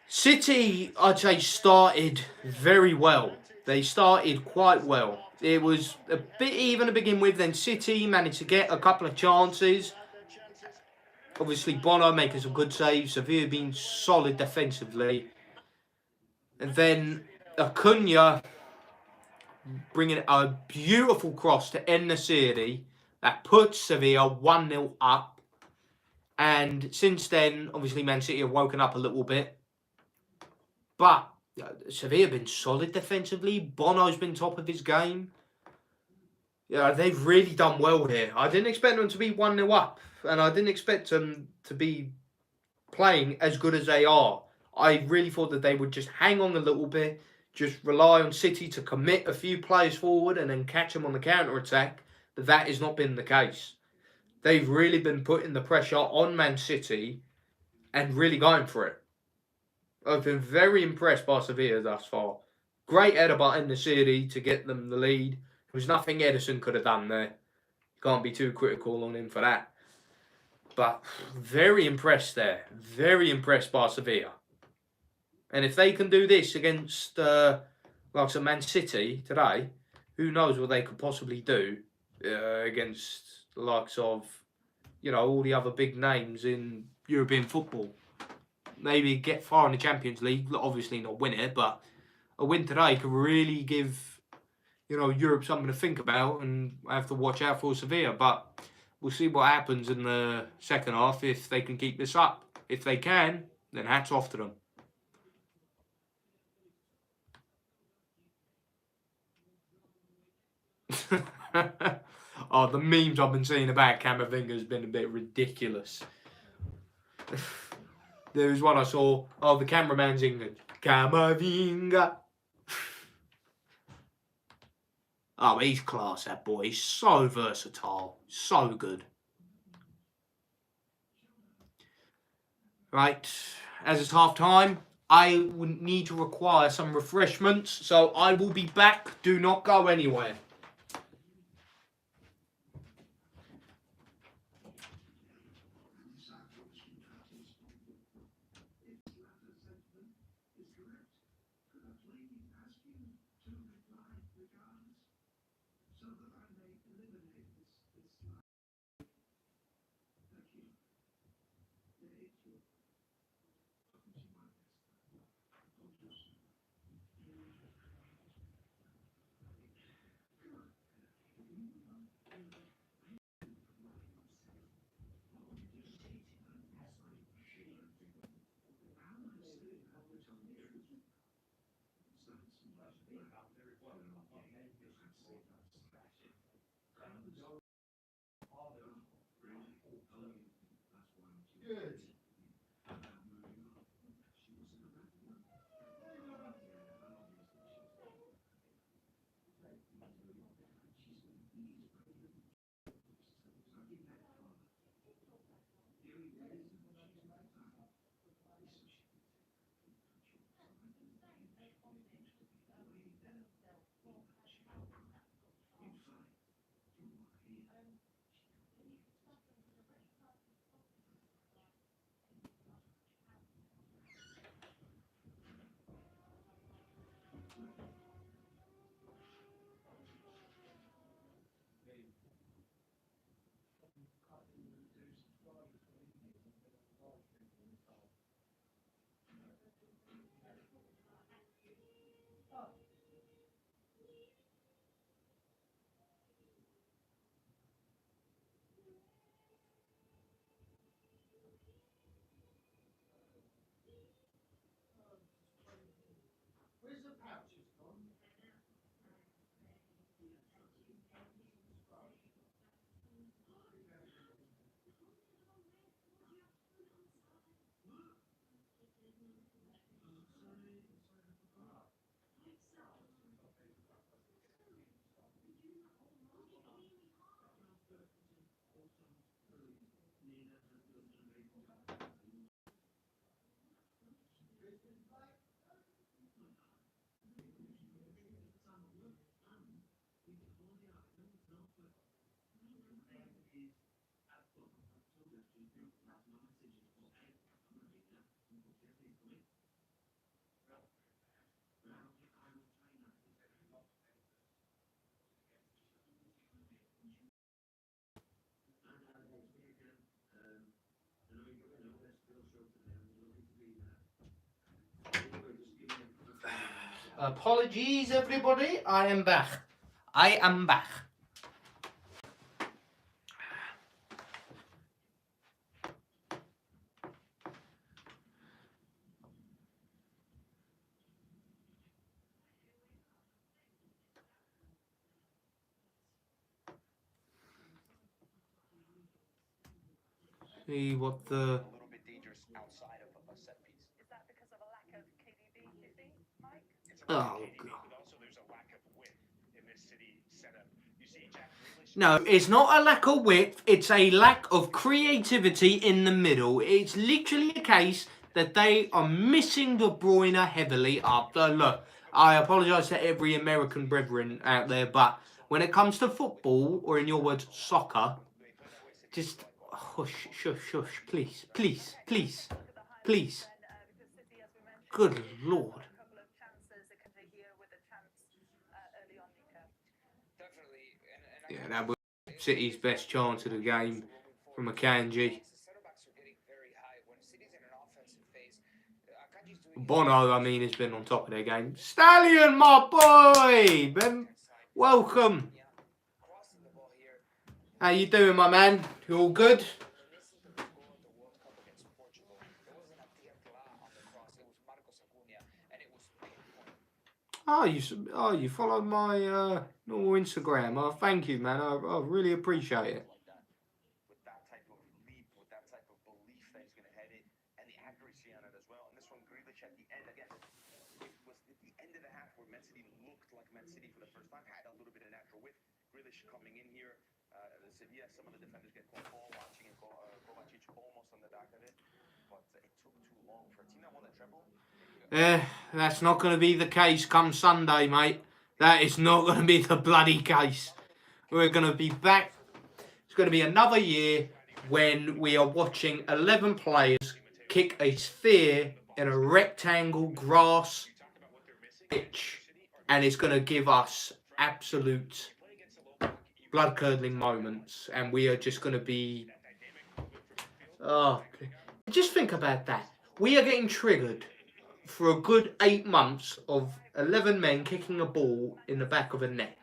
City, I'd say, started very well. They started quite well. It was a bit even to begin with, then City managed to get a couple of chances.
their chances.
Obviously, Bono making some good saves. Sevilla being solid defensively. And then Acuna bringing a beautiful cross to end the series that puts Sevilla 1-0 up. And since then, obviously, Man City have woken up a little bit. But Sevilla have been solid defensively. Bono's been top of his game. Yeah, they've really done well here. I didn't expect them to be 1-0 up. And I didn't expect them to be playing as good as they are. I really thought that they would just hang on a little bit, just rely on City to commit a few players forward and then catch them on the counter-attack. But that has not been the case. They've really been putting the pressure on Man City and really going for it. I've been very impressed by Sevilla thus far. Great header by in the city to get them the lead. There was nothing Edison could have done there. Can't be too critical on him for that. But very impressed there. Very impressed by Sevilla. And if they can do this against like Man City today, who knows what they could possibly do against the likes of, all the other big names in European football. Maybe get far in the Champions League, obviously not win it, but a win today could really give, Europe something to think about, and I have to watch out for Sevilla. But we'll see what happens in the second half if they can keep this up. If they can, then hats off to them. Oh, the memes I've been seeing about Camavinga has been a bit ridiculous. There was one I saw, the cameraman's England. Camavinga. Oh, he's class, that boy. He's so versatile. So good. Right, as it's half time, I would need to require some refreshments, so I will be back. Do not go anywhere. Good. Where's the pouches gone? Apologies, everybody. I am back. I am back. See what the...
A little bit dangerous outside of a set piece.
Is that because of a lack of KDB, you think, Mike?
It's a
Oh,
lack of KDB,
God.
but also there's a lack of width in this City setup. You see Jack Grealish.
No, it's not a lack of width. It's a lack of creativity in the middle. It's literally a case that they are missing De Bruyne heavily up. Look, I apologise to every American brethren out there, but when it comes to football, or in your words, soccer, just Hush, shush, shush, please, please, please, please. Good Lord. Yeah, that was City's best chance of the game from A&J. Bono, I mean, has been on top of their game. Stallion, my boy! Ben, welcome. How you doing, my man? You all good? You followed my normal Instagram. Oh, thank you, man. I really appreciate it.
With that type of leap, with that type of belief that he's going to head it, and the accuracy on it as well. And this one, Grealish at the end again. It was at the end of the half where Man City looked like Man City for the first time, had a little bit of natural width. Grealish coming in here. Sevilla, some of the defenders get caught ball watching, and Kovacic almost on the back of it. But it took too long for a team that won the treble.
That's not going to be the case come Sunday, mate. That is not going to be the bloody case. We're going to be back. It's going to be another year when we are watching 11 players kick a sphere in a rectangle grass pitch. And it's going to give us absolute blood-curdling moments. And we are just going to be... Oh, just think about that. We are getting triggered for a good 8 months of 11 men kicking a ball in the back of a net.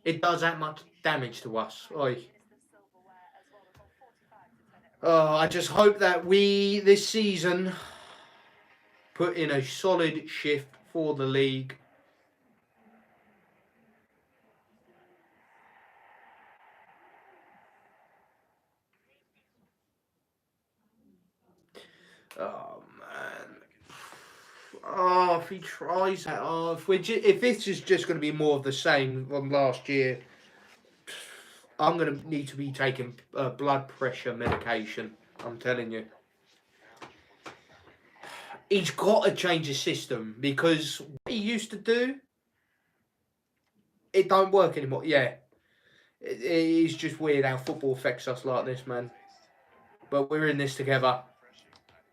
It does that much damage to us. Oi. Oh, I just hope that we, this season, put in a solid shift for the league. Oh, man. Oh, if he tries that, if this is just going to be more of the same from last year, I'm going to need to be taking blood pressure medication. I'm telling you. He's got to change his system because what he used to do, it don't work anymore. Yeah. It's just weird how football affects us like this, man. But we're in this together.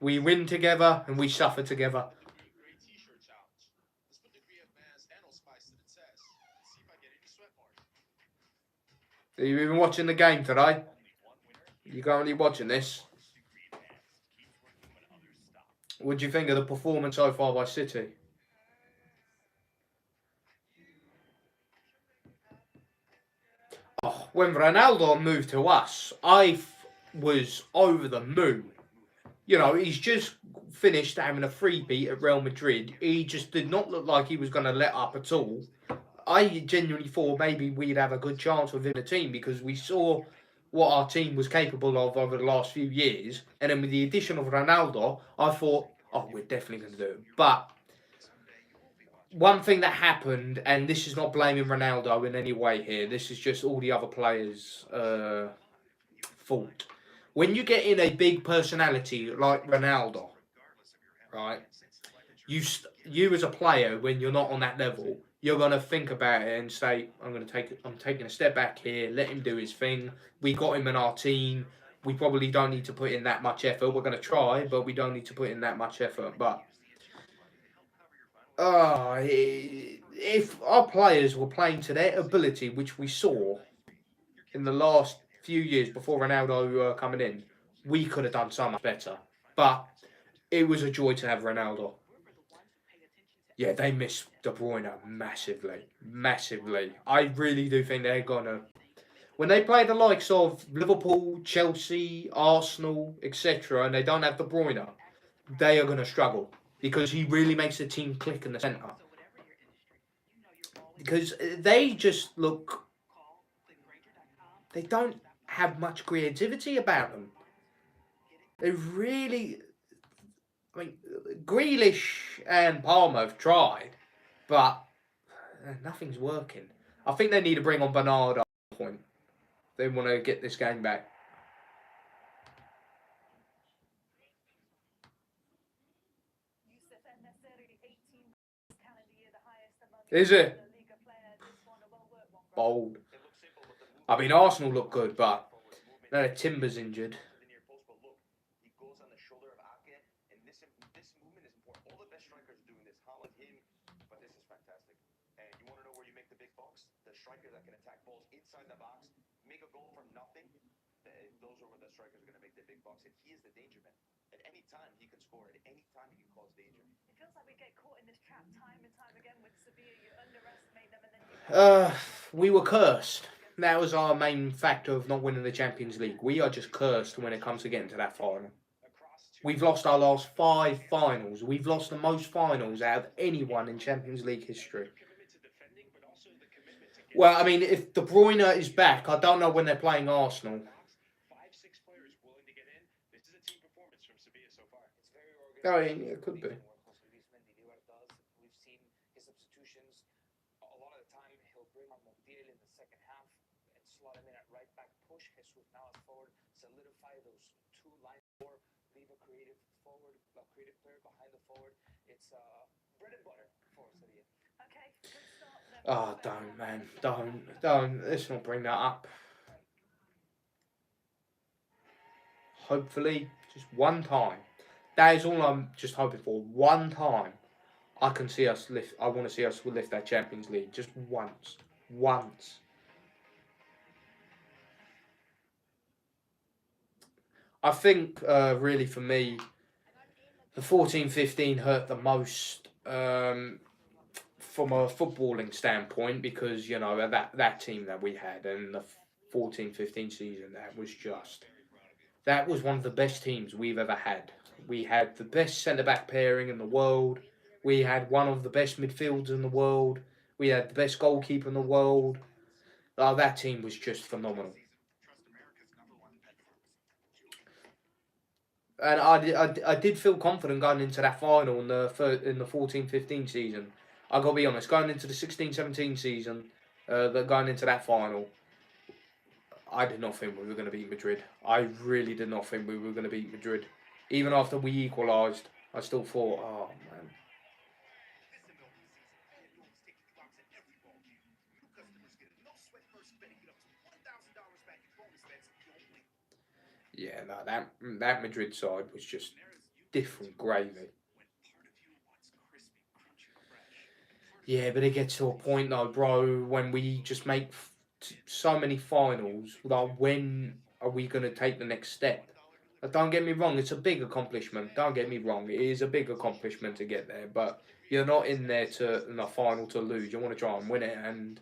We win together and we suffer together. Have you been watching the game today? You currently watching this? What do you think of the performance so far by City? Oh, when Ronaldo moved to us, I was over the moon. You know, he's just finished having a free beat at Real Madrid. He just did not look like he was going to let up at all. I genuinely thought maybe we'd have a good chance within the team because we saw what our team was capable of over the last few years. And then with the addition of Ronaldo, I thought, oh, we're definitely going to do it. But one thing that happened, and this is not blaming Ronaldo in any way here, this is just all the other players' fault. When you get in a big personality like Ronaldo, right, you as a player, when you're not on that level, you're going to think about it and say, I'm taking a step back here, let him do his thing. We got him in our team. We probably don't need to put in that much effort. We're going to try, but we don't need to put in that much effort. But if our players were playing to their ability, which we saw in the last few years before Ronaldo coming in, we could have done so much better. But it was a joy to have Ronaldo. Yeah, they miss De Bruyne massively. Massively. I really do think they're going to... When they play the likes of Liverpool, Chelsea, Arsenal, etc., and they don't have De Bruyne, they are going to struggle. Because he really makes the team click in the centre. Because they just look... They don't have much creativity about them. They really... I mean, Grealish and Palmer have tried, but nothing's working. I think they need to bring on Bernard at some point. They want to get this game back. Is it? Bold. I mean, Arsenal look good, but No, Timber's injured.
The near post, but look, he goes on the shoulder of Ake, and this movement is important. All the best strikers are doing this. Haaland, him, but this is fantastic. And you want to know where you make the big bucks? The strikers that can attack balls inside the box, make a goal from nothing. Those are where the strikers are going to make the big bucks. And he is the danger man. At any time, he can score. At any time, he can cause danger.
It feels like we get caught in this trap time and time again with Sevilla. You underestimate them and then you...
We were cursed. That was our main factor of not winning the Champions League. We are just cursed when it comes to getting to that final. We've lost our last 5 finals. We've lost the most finals out of anyone in Champions League history. Well, I mean, if De Bruyne is back, I don't know when they're playing Arsenal. Oh, yeah, it could be.
We've seen his substitutions. A lot of the time, he'll bring on Montiel in the second half and slot him in at right back, push Jesus now as forward, solidify those 2 lines more, leave a creative forward, a creative player behind the forward. It's bread and butter for Sevilla.
Okay, good start then.
Oh, don't, man. Don't. Let's not bring that up. Hopefully, just one time. That is all I'm just hoping for. One time, I can see us lift. I want to see us lift that Champions League just once. Once. I think, really, for me, the 14-15 hurt the most from a footballing standpoint because, you know, that team that we had and the 14-15 season, that was one of the best teams we've ever had. We had the best centre-back pairing in the world. We had one of the best midfielders in the world. We had the best goalkeeper in the world. Oh, that team was just phenomenal. And I did feel confident going into that final in the 14-15 season. I got to be honest, going into the 16-17 season, going into that final, I did not think we were going to beat Madrid. I really did not think we were going to beat Madrid. Even after we equalised, I still thought, oh, man. Yeah, no, that Madrid side was just different gravy. Yeah, but it gets to a point though, bro, when we just make so many finals, like when are we going to take the next step? Don't get me wrong, it's a big accomplishment. Don't get me wrong, it is a big accomplishment to get there, but you're not in there in the final to lose. You want to try and win it, and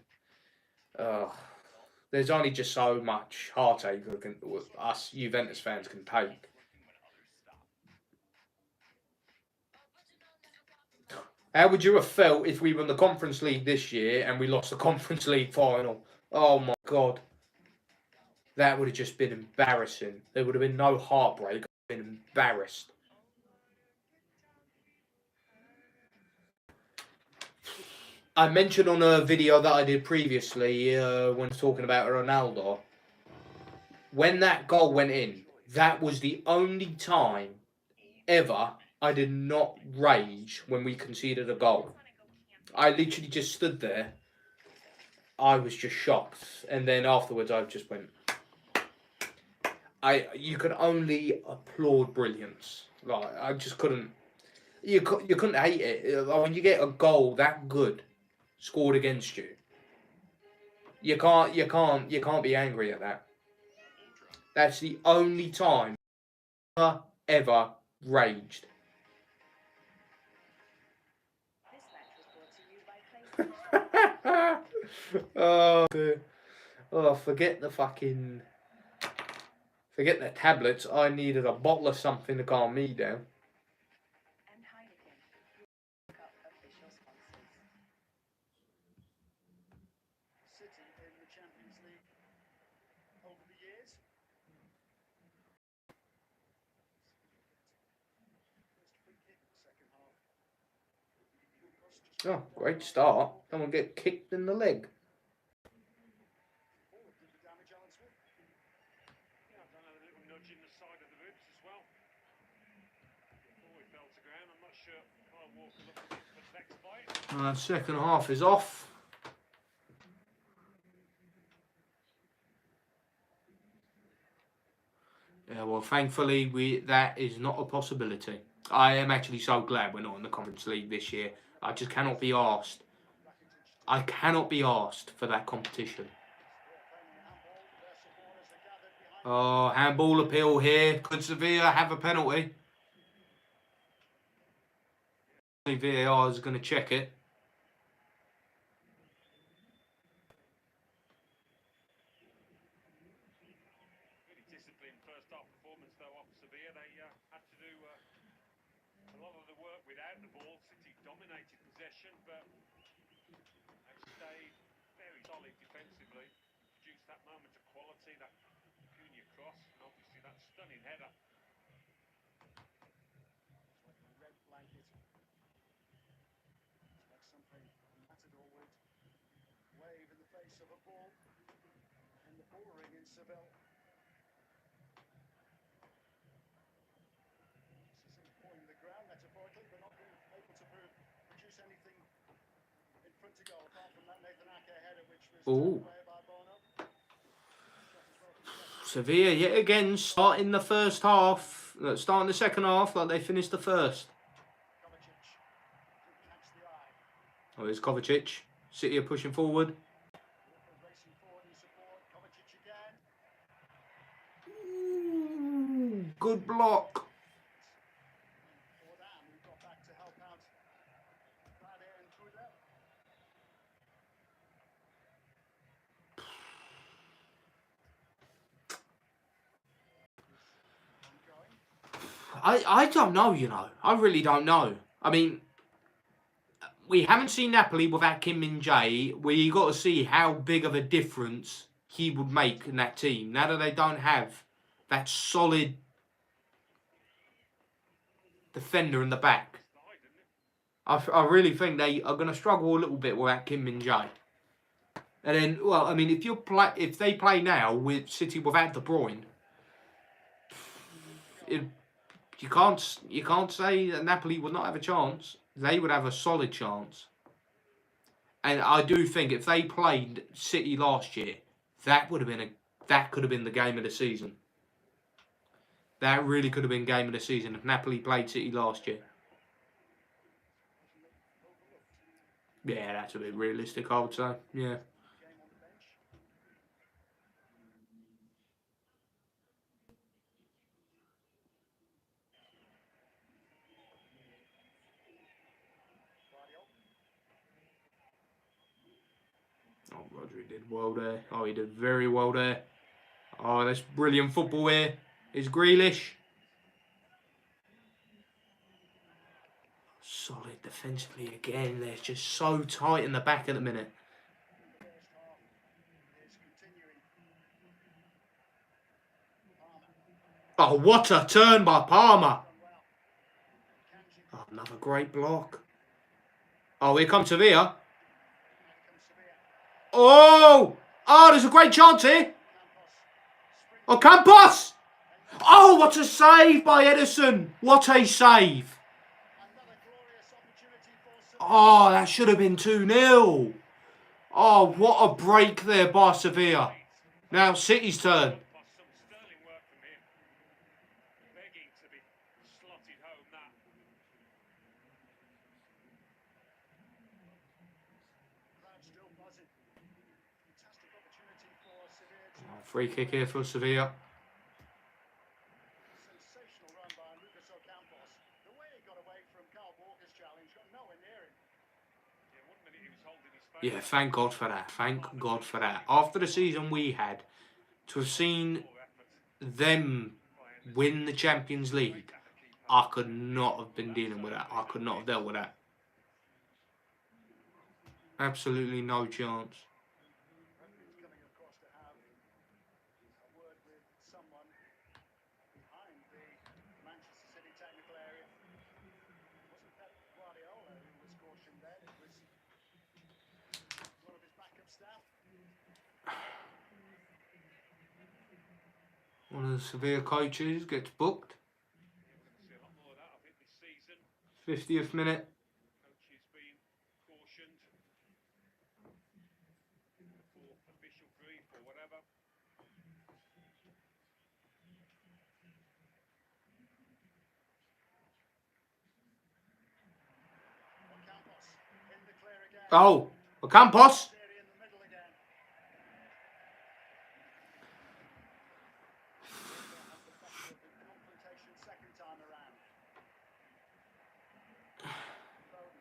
there's only just so much heartache us Juventus fans can take. How would you have felt if we won the Conference League this year and we lost the Conference League final? Oh my God. That would have just been embarrassing. There would have been no heartbreak. I've been embarrassed. I mentioned on a video that I did previously when talking about Ronaldo, when that goal went in, that was the only time ever I did not rage when we conceded a goal. I literally just stood there. I was just shocked. And then afterwards I just went... You could only applaud brilliance. Like, I just couldn't... You couldn't hate it. Like, when you get a goal that good scored against you, you can't be angry at that. That's the only time I ever raged. Oh, forget the tablets. I needed a bottle of something to calm me down.
City in the Champions League over the years. First free kick in the second half.
Oh, great start. Someone get kicked in the leg.
Oh, did the damage Alan Smith?
Yeah, I've done a little nudge in the side of the ribs as well. Before he fell to ground, I'm not sure Kyle Walker looked at it for the next fight.
Second half is off. Yeah, well, thankfully, that is not a possibility. I am actually so glad we're not in the Conference League this year. I just cannot be asked. I cannot be asked for that competition. Oh, handball appeal here. Could Sevilla have a penalty? VAR is going to check it.
Really disciplined first half performance though off Sevilla. They had to do a lot of the work without the ball. City dominated possession, but they stayed very solid defensively. Produced that moment of quality, that Cunha cross, and obviously that stunning header.
It's like a red blanket. It's like something Matador would wave in the face of a bull in the bull ring in Seville. This isn't pulling the ground metaphorically, but not being able to produce anything in front of goal apart from that Nathan Ake header, which was turned away by Bono.
Sevilla yet again starting the first half, starting the second half like they finished the first. Oh, here's Kovacic. City are pushing forward. Ooh, good block. I don't know, you know. I really don't know. I mean, we haven't seen Napoli without Kim Min-jae. We got to see how big of a difference he would make in that team. Now that they don't have that solid defender in the back. I really think they are going to struggle a little bit without Kim Min-jae. And then, well, I mean, if they play now with City without De Bruyne, you can't say that Napoli would not have a chance. They would have a solid chance. And I do think if they played City last year, that could have been the game of the season. That really could have been game of the season if Napoli played City last year. Yeah, that's a bit realistic, I would say. Yeah. Oh, Rodri did well there. Oh, he did very well there. Oh, that's brilliant football here. Is Grealish. Solid defensively again. They're just so tight in the back at the minute. Oh, what a turn by Palmer. Oh, another great block. Oh, here comes Sevilla. Oh! Oh, there's a great chance here. Oh, Campos! Oh, what a save by Edison. What a save. Oh, that should have been 2-0. Oh, what a break there by Sevilla. Now City's turn. Free kick here for Sevilla.
Sensational run by Lucas Ocampos. The way he got away from Carl Walker's challenge, got nowhere near him.
Yeah, thank God for that. Thank God for that. After the season we had, to have seen them win the Champions League, I could not have been dealing with that. I could not have dealt with that. Absolutely no chance.
Referee's coming across to have a word with someone behind the Manchester City technical area. It wasn't Pep Guardiola who was cautioned then, it was one of his backup staff.
One of the Sevilla coaches gets booked. 50th minute. Oh, Campos.
Theory in the middle again. Has the better of the confrontation second time around. Foden.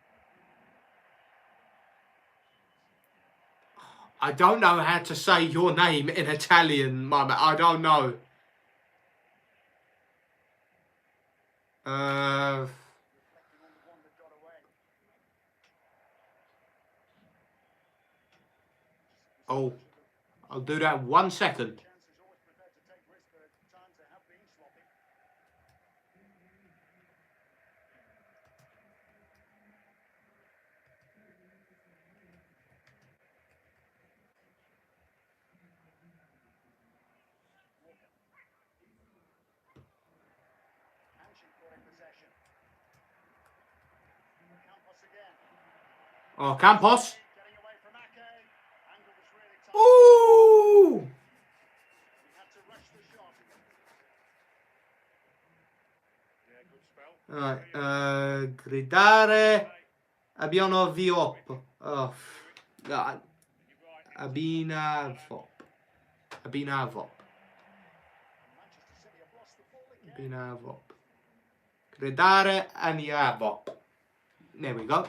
I don't know how to say your name in Italian, Mum. I don't know.
Reflecting on the one that got away.
Oh, I'll do that 1 second.
Chances always prepared to take risks, but at times they have been sloppy. Walker. Anchi caught in possession. Campos again.
Oh, Campos.
Getting away from Ake. Angle was really tight.
Ooh!
He had to rush the shot.
Yeah, good spell.
Right, gridare. Abbiano Viop. Oh, no, Abinavop. Abinavop.
Manchester City have lost the ball again.
Abinavop. Gridare Aniavop. There we go.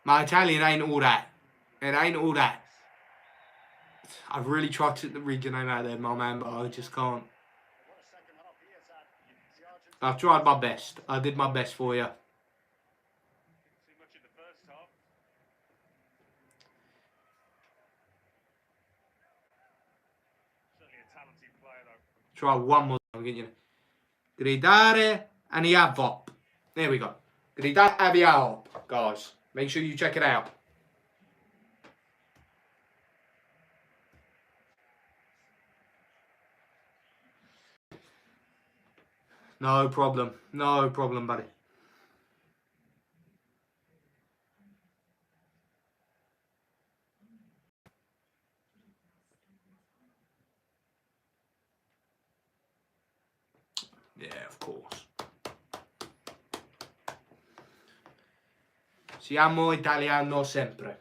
My Italian ain't all that. It ain't all that. I've really tried to read your name out there, my man, but I just can't.
What a second half he has had. The Argentine
I've tried my best. I did my best for you.
Didn't see much in the first half. Certainly a talented player, though.
Try one more time. Get you. Gridare Aniavop. There we go. Gridare Aniavop, guys. Make sure you check it out. No problem. No problem, buddy. Yeah, of course. Siamo italiano sempre.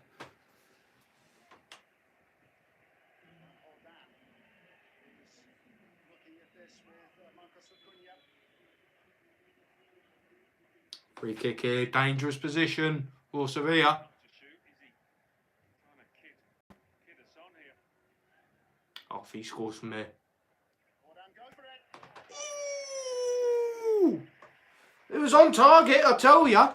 hold down. He's looking at this with Marcos Acuna.
Free kick here. Dangerous position for Sevilla.
Not to shoot, is he? Trying to kid us on here.
Oh, if he scores from there.
Hold on, go for it.
Ooh. It was on target, I tell ya.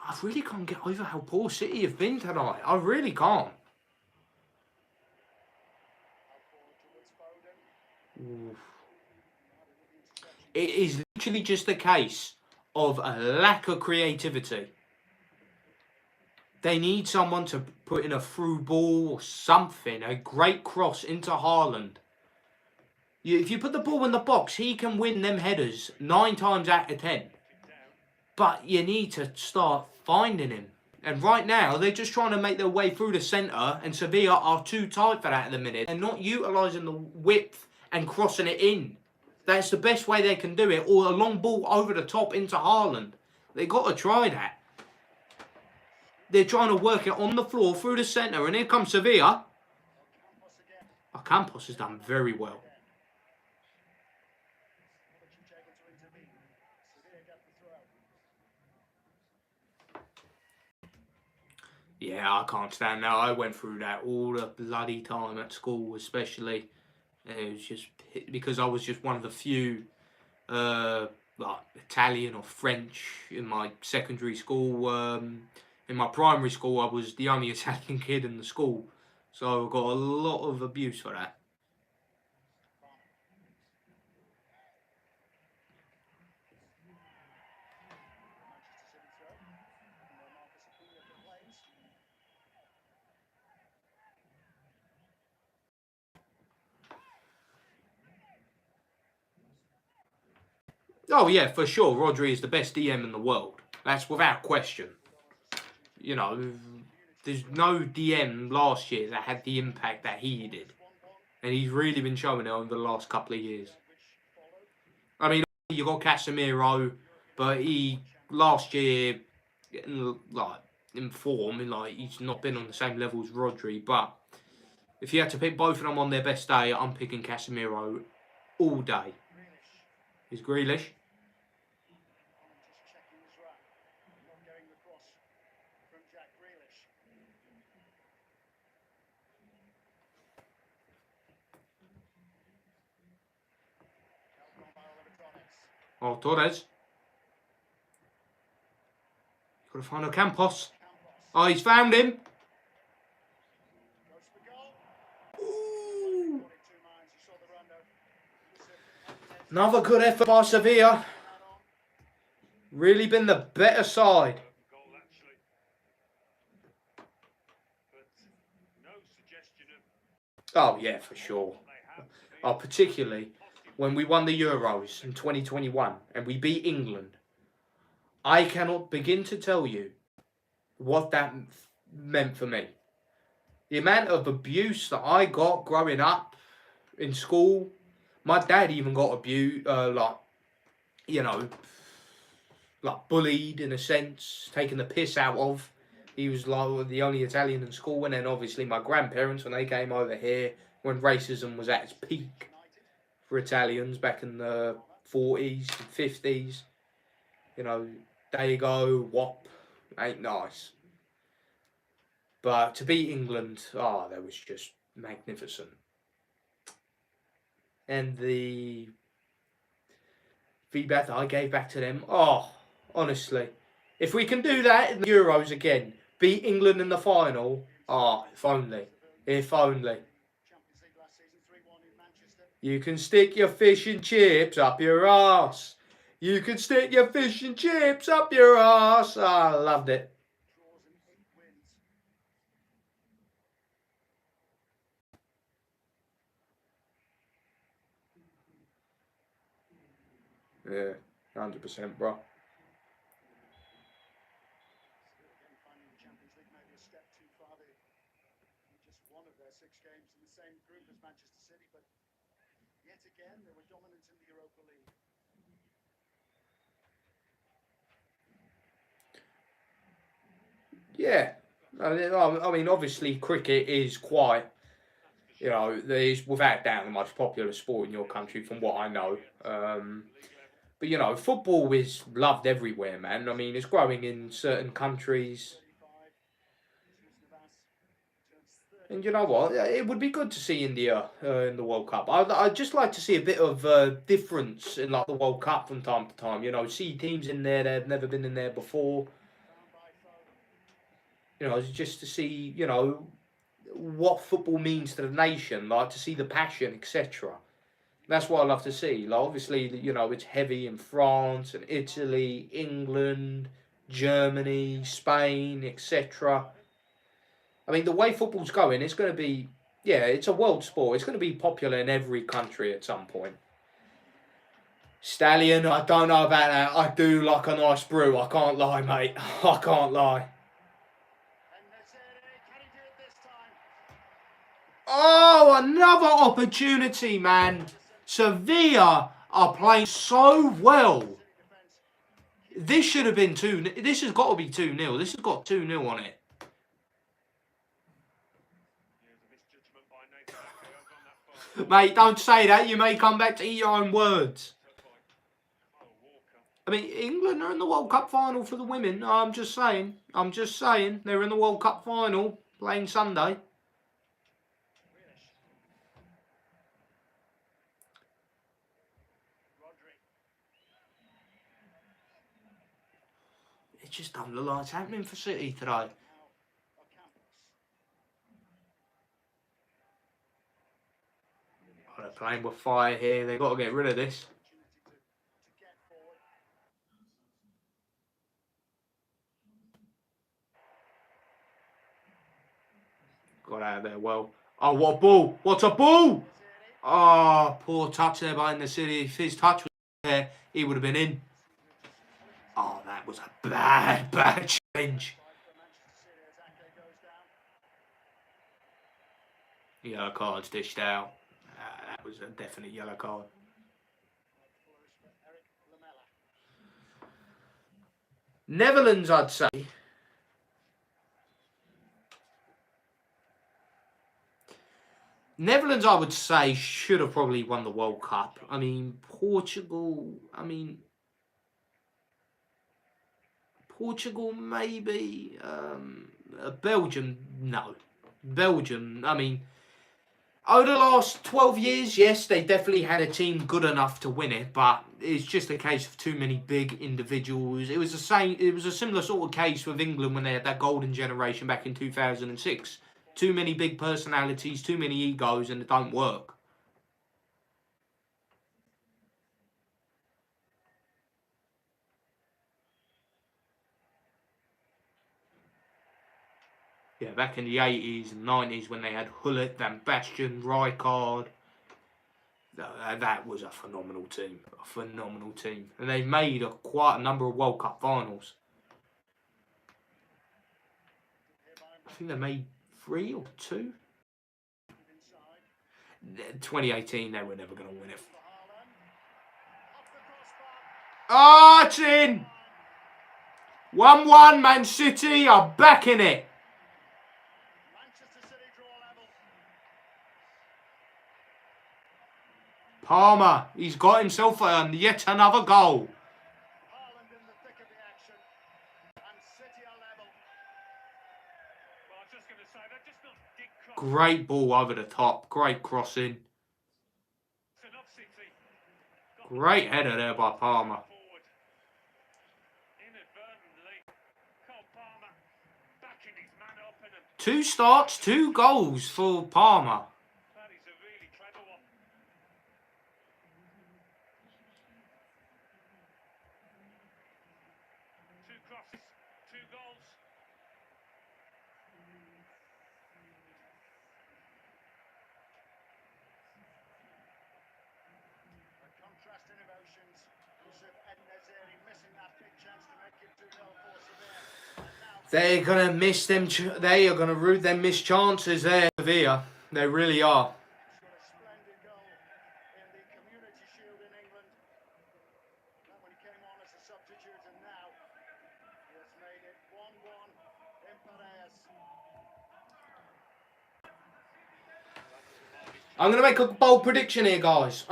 I really can't get over how poor City have been tonight. I really can't.
Out forward towards Foden.
Oof. It is literally just a case of a lack of creativity. They need someone to put in a through ball or something, a great cross into Haaland. If you put the ball in the box, he can win them headers 9 times out of 10. But you need to start finding him. And right now, they're just trying to make their way through the centre, and Sevilla are too tight for that at the minute. They're not utilising the width and crossing it in. That's the best way they can do it, or a long ball over the top into Haaland. They've got to try that. They're trying to work it on the floor through the centre, and here comes Sevilla.
Campos again.
Campos has done very well.
Kovacic able to intervene. Sevilla get the throw.
Yeah, I can't stand that. I went through that all the bloody time at school, especially. It was just because I was just one of the few, like Italian or French in my secondary school. In my primary school, I was the only Italian kid in the school, so I got a lot of abuse for that.
Manchester City throw. And Marcos Acuna complains.
Oh, yeah, for sure. Rodri is the best DM in the world. That's without question. You know, there's no DM last year that had the impact that he did. And he's really been showing it over the last couple of years. I mean, you got Casemiro, but he, last year, like, in form, like, he's not been on the same level as Rodri. But if you had to pick both of them on their best day, I'm picking Casemiro all day. Is Grealish? Oh, Torres. Got to find Campos. Oh, he's found him. Ooh. Another good effort by Sevilla. Really been the better side. Oh, yeah, for sure. Oh, particularly when we won the Euros in 2021 and we beat England. I cannot begin to tell you what that meant for me. The amount of abuse that I got growing up in school. My dad even got abused, like bullied in a sense, taken the piss out of. He was like the only Italian in school, and then obviously my grandparents, when they came over here, when racism was at its peak for Italians back in the 40s and 50s. You know, there you go, whop, ain't nice. But to beat England, that was just magnificent. And the feedback that I gave back to them, honestly, if we can do that in the Euros again, beat England in the final, if only. If only. You can stick your fish and chips up your arse. You can stick your fish and chips up your arse. I loved it. Yeah, 100%, bro.
Games in the same group as Manchester City, but yet again they were dominant in the Europa League.
Yeah, I mean, obviously cricket is quite, it's without doubt the most popular sport in your country from what I know. But, football is loved everywhere, man. I mean, it's growing in certain countries. And you know what? It would be good to see India in the World Cup. I'd just like to see a bit of difference in like the World Cup from time to time. See teams in there that have never been in there before. Just to see, what football means to the nation, like to see the passion, etc. That's what I love to see. Like obviously, it's heavy in France and Italy, England, Germany, Spain, etc. I mean, the way football's going, it's going to be, it's a world sport. It's going to be popular in every country at some point. Stallion, I don't know about that. I do like a nice brew. I can't lie, mate. I can't lie. Oh, another opportunity, man. Sevilla are playing so well. This should have been 2. This has got to be 2-0. This has got 2-0 on it. Mate, don't say that. You may come back to eat your own words. I mean, England are in the World Cup final for the women. I'm just saying. They're in the World Cup final playing Sunday. It just don't look like it's happening for City today. They're playing with fire here. They've got to get rid of this. Got out of there well. Oh, what a ball. What a ball. Oh, poor touch there by the City. If his touch was there, he would have been in. Oh, that was a bad challenge. Yellow card's dished out. That was a definite yellow card. Netherlands, I'd say. Netherlands, I would say, should have probably won the World Cup. I mean, Portugal, maybe. Belgium, no. Belgium, over the last 12 years, yes, they definitely had a team good enough to win it, but it's just a case of too many big individuals. It was a similar sort of case with England when they had that golden generation back in 2006. Too many big personalities, too many egos, and it don't work. Yeah, back in the 80s and 90s when they had Hullet, Van Basten, Rijkaard. That was a phenomenal team. And they made quite a number of World Cup finals. I think they made 3 or 2. 2018, they were never going to win it. Oh, it's in! 1-1, Man City are back in it. Palmer, he's got himself yet another goal. Great ball over the top. Great crossing. Great header there by Palmer. 2 starts, 2 goals for Palmer. They're gonna miss them. They are gonna root their missed chances there, Sevilla. They really are. I'm gonna make a bold prediction here, guys.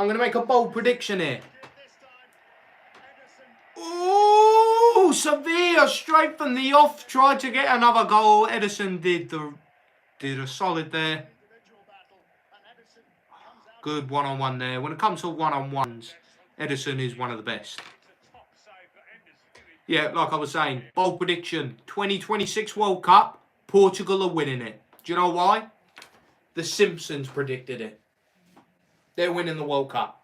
Ooh, Sevilla straight from the off tried to get another goal. Ederson did a solid there. Good one-on-one there. When it comes to one-on-ones, Ederson is one of the best. Yeah, like I was saying, bold prediction. 2026 World Cup, Portugal are winning it. Do you know why? The Simpsons predicted it. They're winning the World Cup.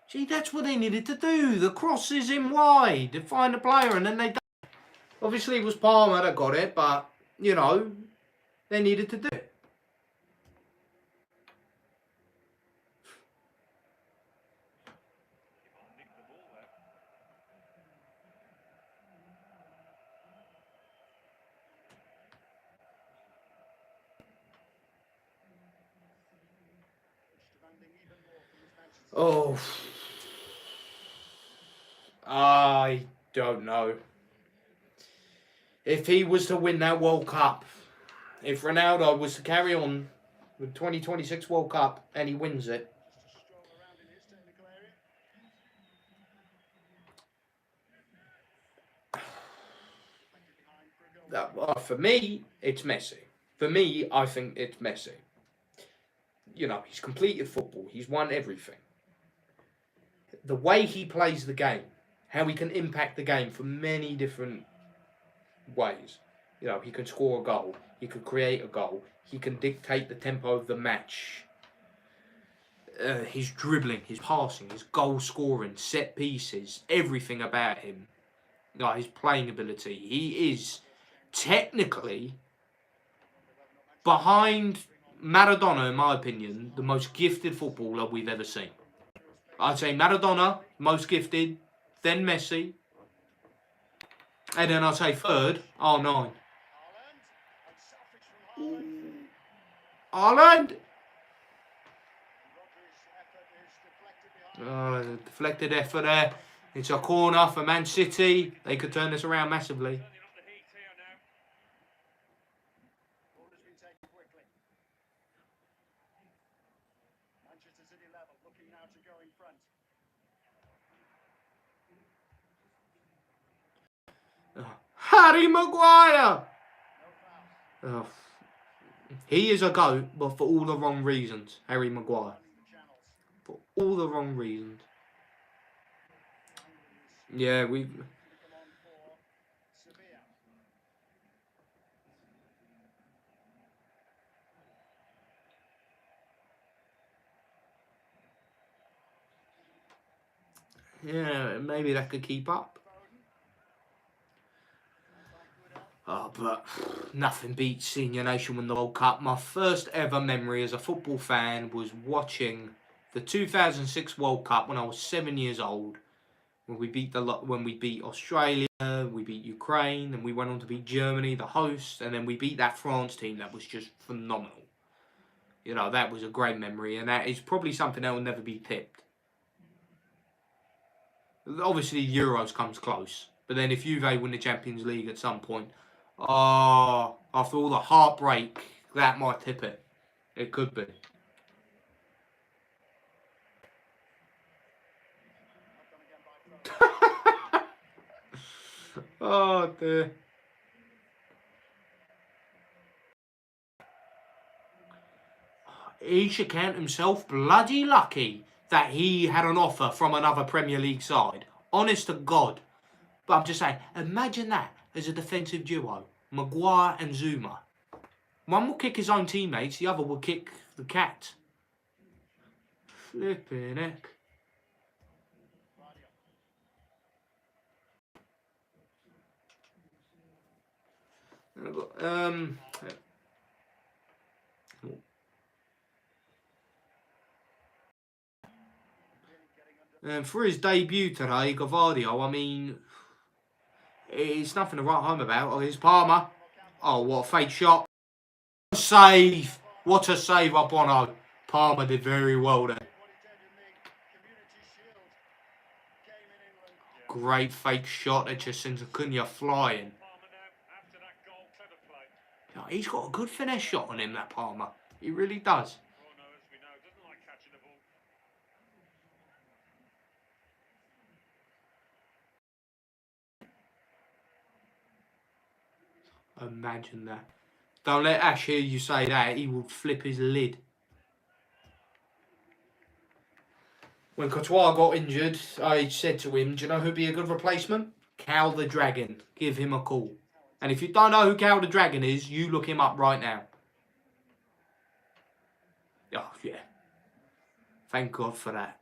See, that's what they needed to do. The cross is in wide. They find a player and then they... Obviously, it was Palmer that got it, but, you know, they needed to do it. Oh, I don't know. If he was to win that World Cup, if Ronaldo was to carry on with 2026 World Cup and he wins it, for me, it's Messi. For me, I think it's Messi. You know, he's completed football. He's won everything. The way he plays the game, how he can impact the game for many different ways. You know, he can score a goal. He can create a goal. He can dictate the tempo of the match. his dribbling, his passing, his goal scoring, set pieces, everything about him. Like his playing ability. He is technically, behind Maradona, in my opinion, the most gifted footballer we've ever seen. I'd say Maradona, most gifted, then Messi, and then I'd say third, R9. Haaland! Oh, the deflected effort there. It's a corner for Man City. They could turn this around massively.
Turning up the heat here now.
Ball has been taken quickly. Manchester City level, looking now to go in front.
Harry Maguire!
No foul.
Oh, he is a GOAT, but for all the wrong reasons, Harry Maguire.
Running the channels.
For all the wrong reasons. Yeah, we...
Come on for Sevilla.
Yeah, maybe that could keep up. Oh, but nothing beats seeing your nation win the World Cup. My first ever memory as a football fan was watching the 2006 World Cup when I was 7 years old. When we beat Australia, we beat Ukraine, and we went on to beat Germany, the host, and then we beat that France team that was just phenomenal. You know, that was a great memory, and that is probably something that will never be tipped. Obviously, Euros comes close, but then if Juve win the Champions League at some point, after all the heartbreak, that might tip it. It could be. Oh dear. He should count himself bloody lucky that he had an offer from another Premier League side. Honest to God. But I'm just saying, imagine that as a defensive duo. Maguire and Zuma. One will kick his own teammates, the other will kick the cat. Flipping heck. For his debut today, Gavadio, I mean, it's nothing to write home about. Oh, here's Palmer. Oh, what a fake shot. Save. What a save up on. Palmer did very well there. Great fake shot that just sends Acuna flying.
After that goal, clever play.
Yeah, he's got a good finesse shot on him, that Palmer. He really does.
Bruno, as we know, doesn't like catching the ball.
Imagine that. Don't let Ash hear you say that. He will flip his lid. When Courtois got injured, I said to him, do you know who'd be a good replacement? Cal the Dragon. Give him a call. And if you don't know who Cal the Dragon is, you look him up right now. Oh, yeah. Thank God for that.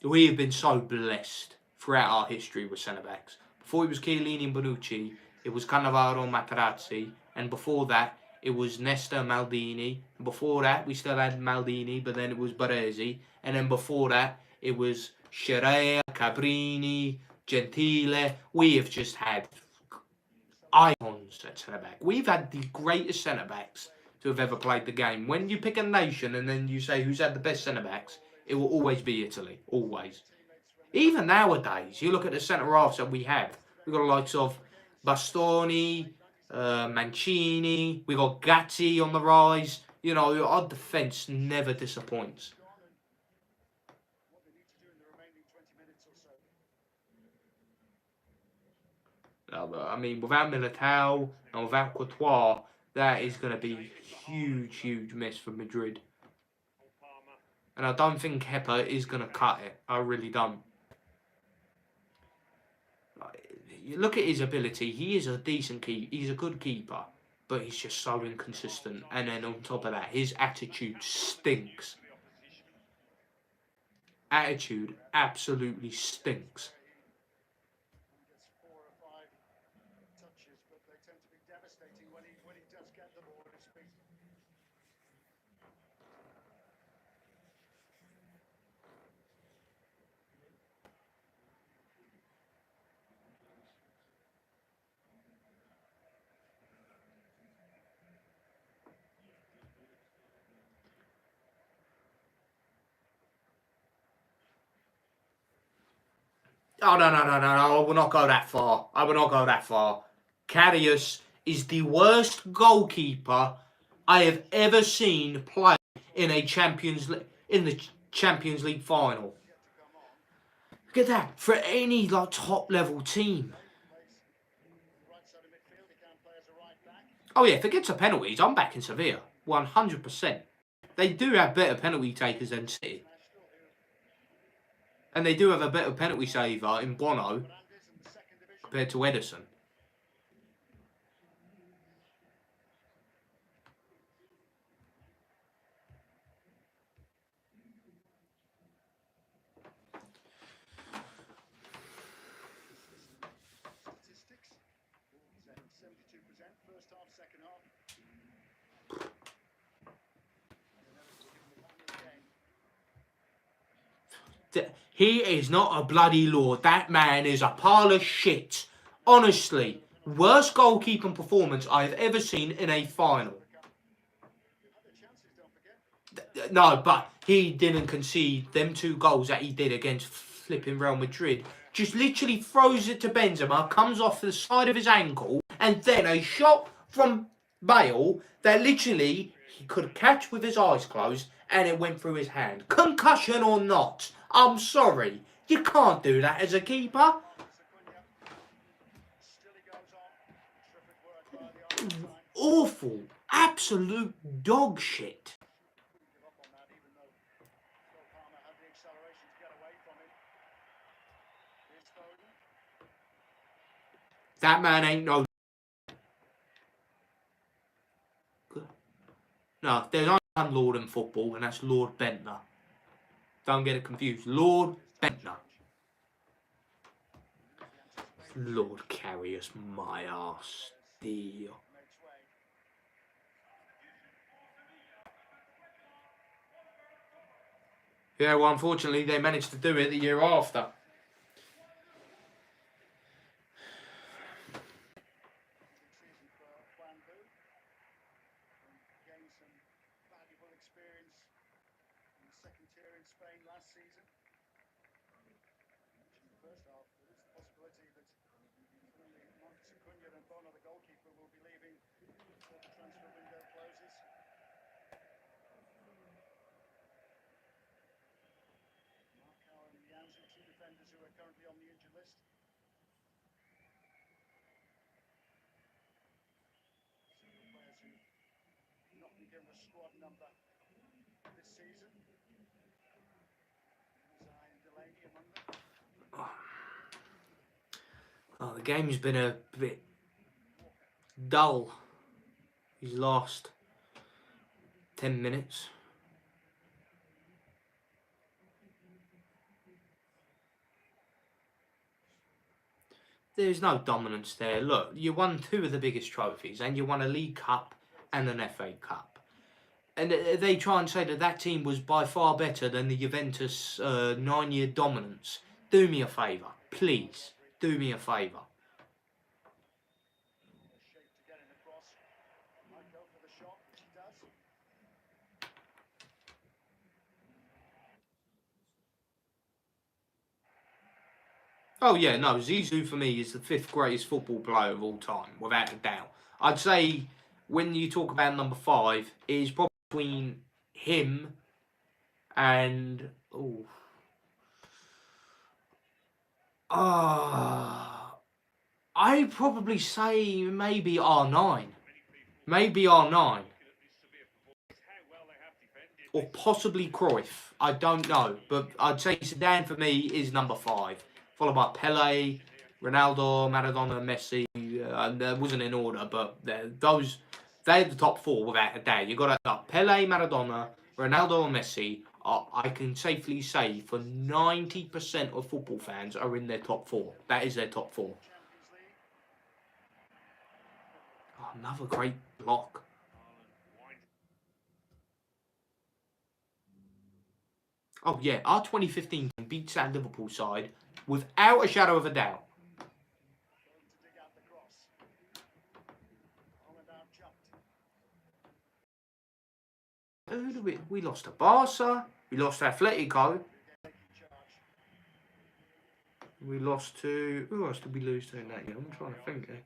We have been so blessed throughout our history with centre-backs. Before it was Chiellini and Bonucci, it was Cannavaro and Materazzi. And before that, it was Nesta and Maldini. And before that, we still had Maldini, but then it was Baresi. And then before that, it was Scirea, Cabrini, Gentile. We have just had icons at centre-back. We've had the greatest centre-backs to have ever played the game. When you pick a nation and then you say who's had the best centre-backs, it will always be Italy. Always. Even nowadays, you look at the centre-halves that we have. We've got the likes of Bastoni, Mancini. We've got Gatti on the rise. You know, our defence never disappoints.
What they need to do in the remaining 20 minutes or so.
I mean, without Militao and without Courtois, that is going to be huge, huge miss for Madrid. And I don't think Kepa is going to cut it. I really don't. You look at his ability. He is a decent keeper. He's a good keeper. but he's just so inconsistent. And then on top of that, his attitude stinks. Attitude absolutely stinks.
He gets 4 or 5 touches, but they tend to be devastating when he does get the ball at his feet.
Oh, no, I will not go that far. I will not go that far. Karius is the worst goalkeeper I have ever seen play in the Champions League final. Look at that. For any top level team.
Right side of midfield, he can play as a right back.
Oh yeah, if it gets a penalties, I'm back in Sevilla. 100%. They do have better penalty takers than City. And they do have a better penalty saver in Bono compared to Edison.
Statistics. He's at 72% first half, second half.
He is not a bloody lord. That man is a pile of shit. Honestly, worst goalkeeping performance I've ever seen in a final. No, but he didn't concede them 2 goals that he did against flipping Real Madrid. Just literally throws it to Benzema, comes off the side of his ankle, and then a shot from Bale that literally he could catch with his eyes closed, and it went through his hand. Concussion or not, I'm sorry. You can't do that as a keeper. Awful. Absolute dog shit. That man ain't no... No, there's only one Lord in football, and that's Lord Bentner. Don't get it confused. Lord Bentner. Lord Karius, my arse. Deal. Yeah, well, unfortunately, they managed to do it the year after.
Gained some valuable experience in the second tier in Spain last season. In the first half, there is the possibility that Acuna and Bono, the goalkeeper, will be leaving before the transfer window closes. Marco and A&J, 2 defenders who are currently on the injured list. Several players who've not been given a squad number this season. Zai and Delaney among them.
Oh, the game's been a bit dull these last 10 minutes. There's no dominance there. Look, you won 2 of the biggest trophies, and you won a League Cup and an FA Cup. And they try and say that team was by far better than the Juventus 9-year dominance. Do me a favour, please. Do me a favour.
Shape to get in across. Might go for the shot, which he does.
Oh yeah, no, Zizou for me is the 5th greatest football player of all time, without a doubt. I'd say when you talk about number 5, it is probably between him and... I'd probably say maybe R9. Maybe R9. Or possibly Cruyff. I don't know. But I'd say Zidane for me is number 5. Followed by Pele, Ronaldo, Maradona, Messi. That wasn't in order, but they're the top 4 without a doubt. You've got to Pele, Maradona, Ronaldo, and Messi. I can safely say for 90% of football fans are in their top 4. That is their top 4. Oh, another great block. Oh yeah, our 2015 team beats that Liverpool side without a shadow of a doubt. Who did we lost to Barca. We lost to Atletico. We lost to... Who else did we lose to in that game? I'm trying to think here.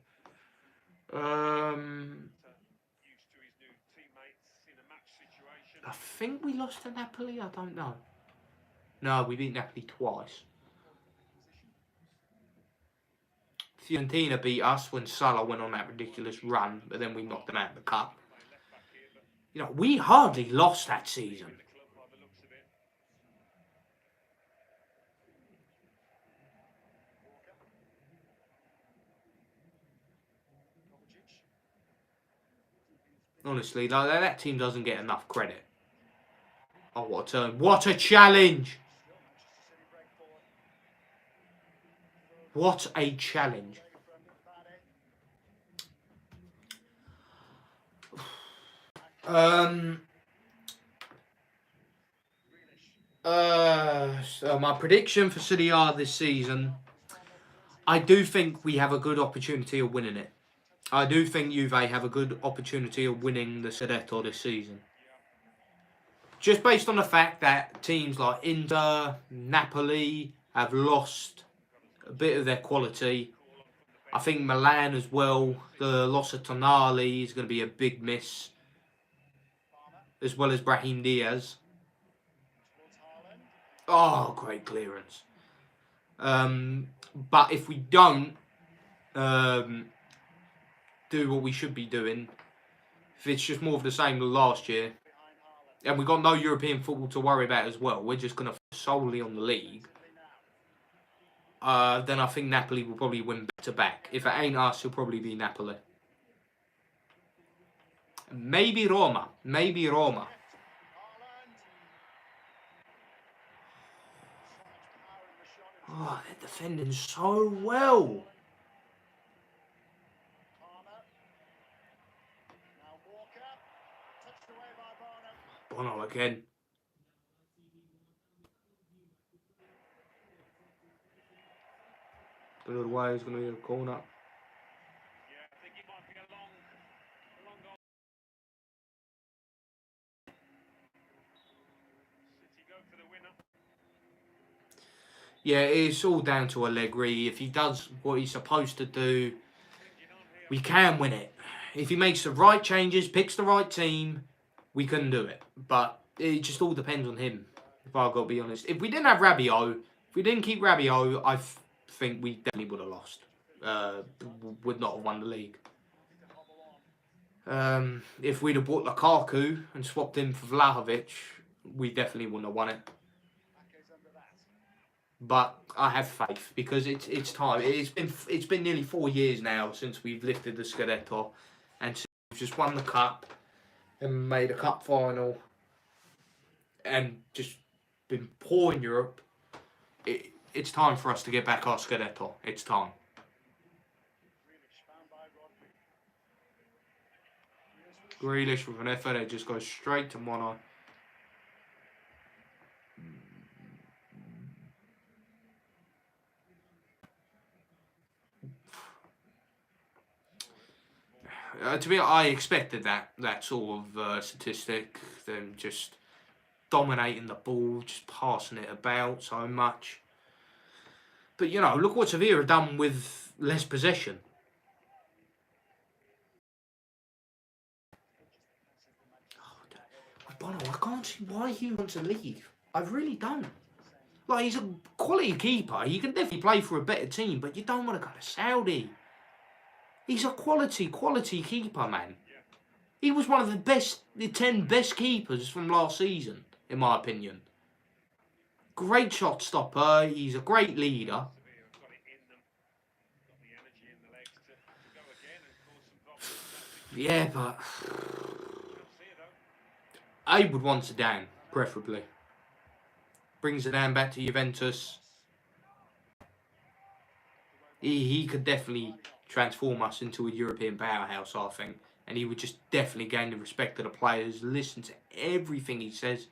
I think we lost to Napoli. I don't know. No, we beat Napoli twice. Fiorentina beat us when Salah went on that ridiculous run, but then we knocked them out of the cup. You know, we hardly lost that season. Honestly, like, that team doesn't get enough credit. Oh, what a turn. What a challenge! What a challenge. So my prediction for City A this season, I do think we have a good opportunity of winning it. I do think Juve have a good opportunity of winning the Scudetto this season. Just based on the fact that teams like Inter, Napoli have lost a bit of their quality. I think Milan as well, the loss of Tonali is going to be a big miss. As well as Brahim Diaz. Oh, great clearance. But if we don't do what we should be doing, if it's just more of the same as last year, and we've got no European football to worry about as well, we're just going to focus solely on the league, then I think Napoli will probably win back-to-back. If it ain't us, it'll probably be Napoli. Maybe Roma. Maybe Roma. Oh, they're defending so well. Bono again. But the way is going to be a corner.
Yeah, I think it might be a long goal. City go for the winner.
Yeah, it's all down to Allegri. If he does what he's supposed to do, we can win it. If he makes the right changes, picks the right team, we can do it. But it just all depends on him, if I've got to be honest. If we didn't have Rabiot, if we didn't keep Rabiot, I think we definitely would have lost. Would not have won the league. If we'd have bought Lukaku and swapped him for Vlahovic, we definitely wouldn't have won it. But I have faith because it's time. It's been nearly 4 years now since we've lifted the Scudetto, and since we've just won the cup and made a cup final, and just been poor in Europe. It's time for us to get back our Scudetto. It's time. Grealish with an effort, it just goes straight to Mono. To be honest, I expected that sort of statistic, them just dominating the ball, just passing it about so much. But, you know, look what Sevilla have done with less possession. Oh, Bono, I can't see why he wants to leave. I really don't. Like, he's a quality keeper. He can definitely play for a better team, but you don't want to go to Saudi. He's a quality keeper, man. He was one of the 10 best keepers from last season, in my opinion. Great shot stopper. He's a great leader. Yeah, but
We'll see though.
I would want Zidane, preferably. Bring Zidane back to Juventus. He could definitely transform us into a European powerhouse, I think. And he would just definitely gain the respect of the players, listen to everything he says.
Just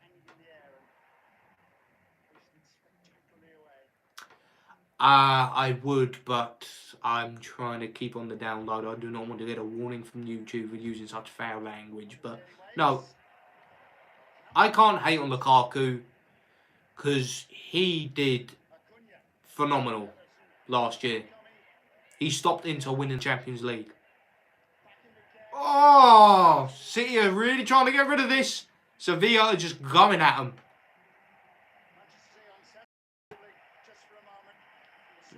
hanging in the air and hoisted spectacularly away.
I would, but I'm trying to keep on the download. I do not want to get a warning from YouTube for using such foul language. But no, I can't hate on Lukaku because he did
Acuna.
phenomenal last year. He stopped Inter winning Champions League. Oh, City are really trying to get rid of this. Sevilla are just going at them.
Just for a moment.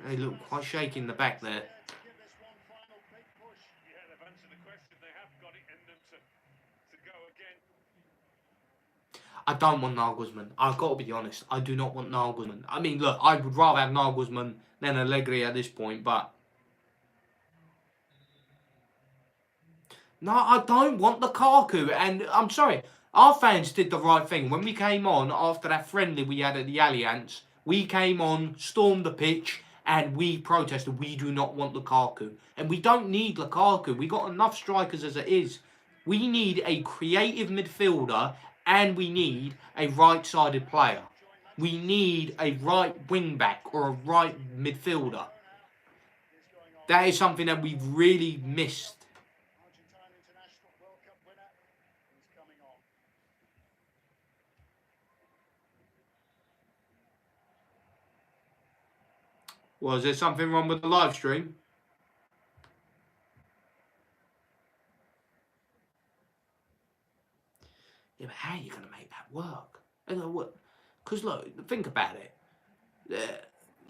They look quite shaky in the back there.
To give this one final big push.
Yeah, they've answered the question. They have got it in them to go again.
I don't want Nagelsmann. I've got to be honest. I do not want Nagelsmann. I mean, look, I would rather have Nagelsmann than Allegri at this point, but no, I don't want Lukaku. And I'm sorry, our fans did the right thing. When we came on after that friendly we had at the Allianz, we came on, stormed the pitch, and we protested. We do not want Lukaku. And we don't need Lukaku. We got enough strikers as it is. We need a creative midfielder, and we need a right-sided player. We need a right wing-back or a right midfielder. That is something that we've really missed.
Argentine International World Cup winner. He's coming on.
Was there something wrong with the live stream? Yeah, but how are you going to make that work? Because look, think about it.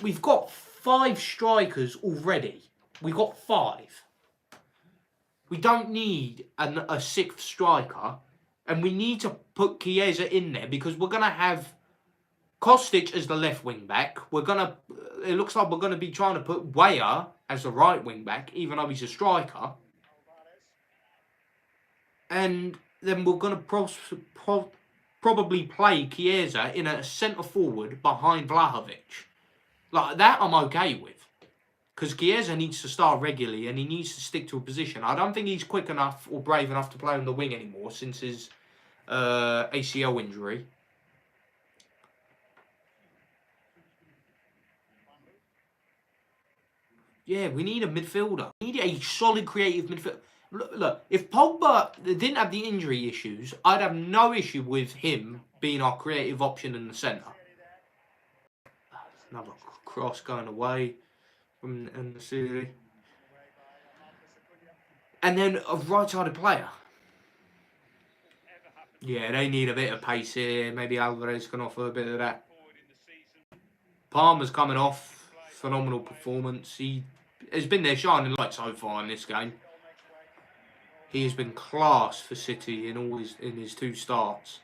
We've got 5 strikers already. We've got 5. We don't need a 6th striker. And we need to put Chiesa in there because we're going to have Kostic as the left wing back. It looks like we're going to be trying to put Weah as the right wing back, even though he's a striker. And then we're going to probably play Chiesa in a centre forward behind Vlahovic. Like that, I'm okay with. Because Chiesa needs to start regularly and he needs to stick to a position. I don't think he's quick enough or brave enough to play on the wing anymore since his ACL injury. Yeah, we need a midfielder. We need a solid creative midfielder. Look, if Pogba didn't have the injury issues, I'd have no issue with him being our creative option in the centre. Another cross going away from the city. And then a right-sided player. Yeah, they need a bit of pace here. Maybe Alvarez can offer a bit of that. Palmer's coming off. Phenomenal performance. He has been their shining light so far in this game. He has been class for City in his 2 starts.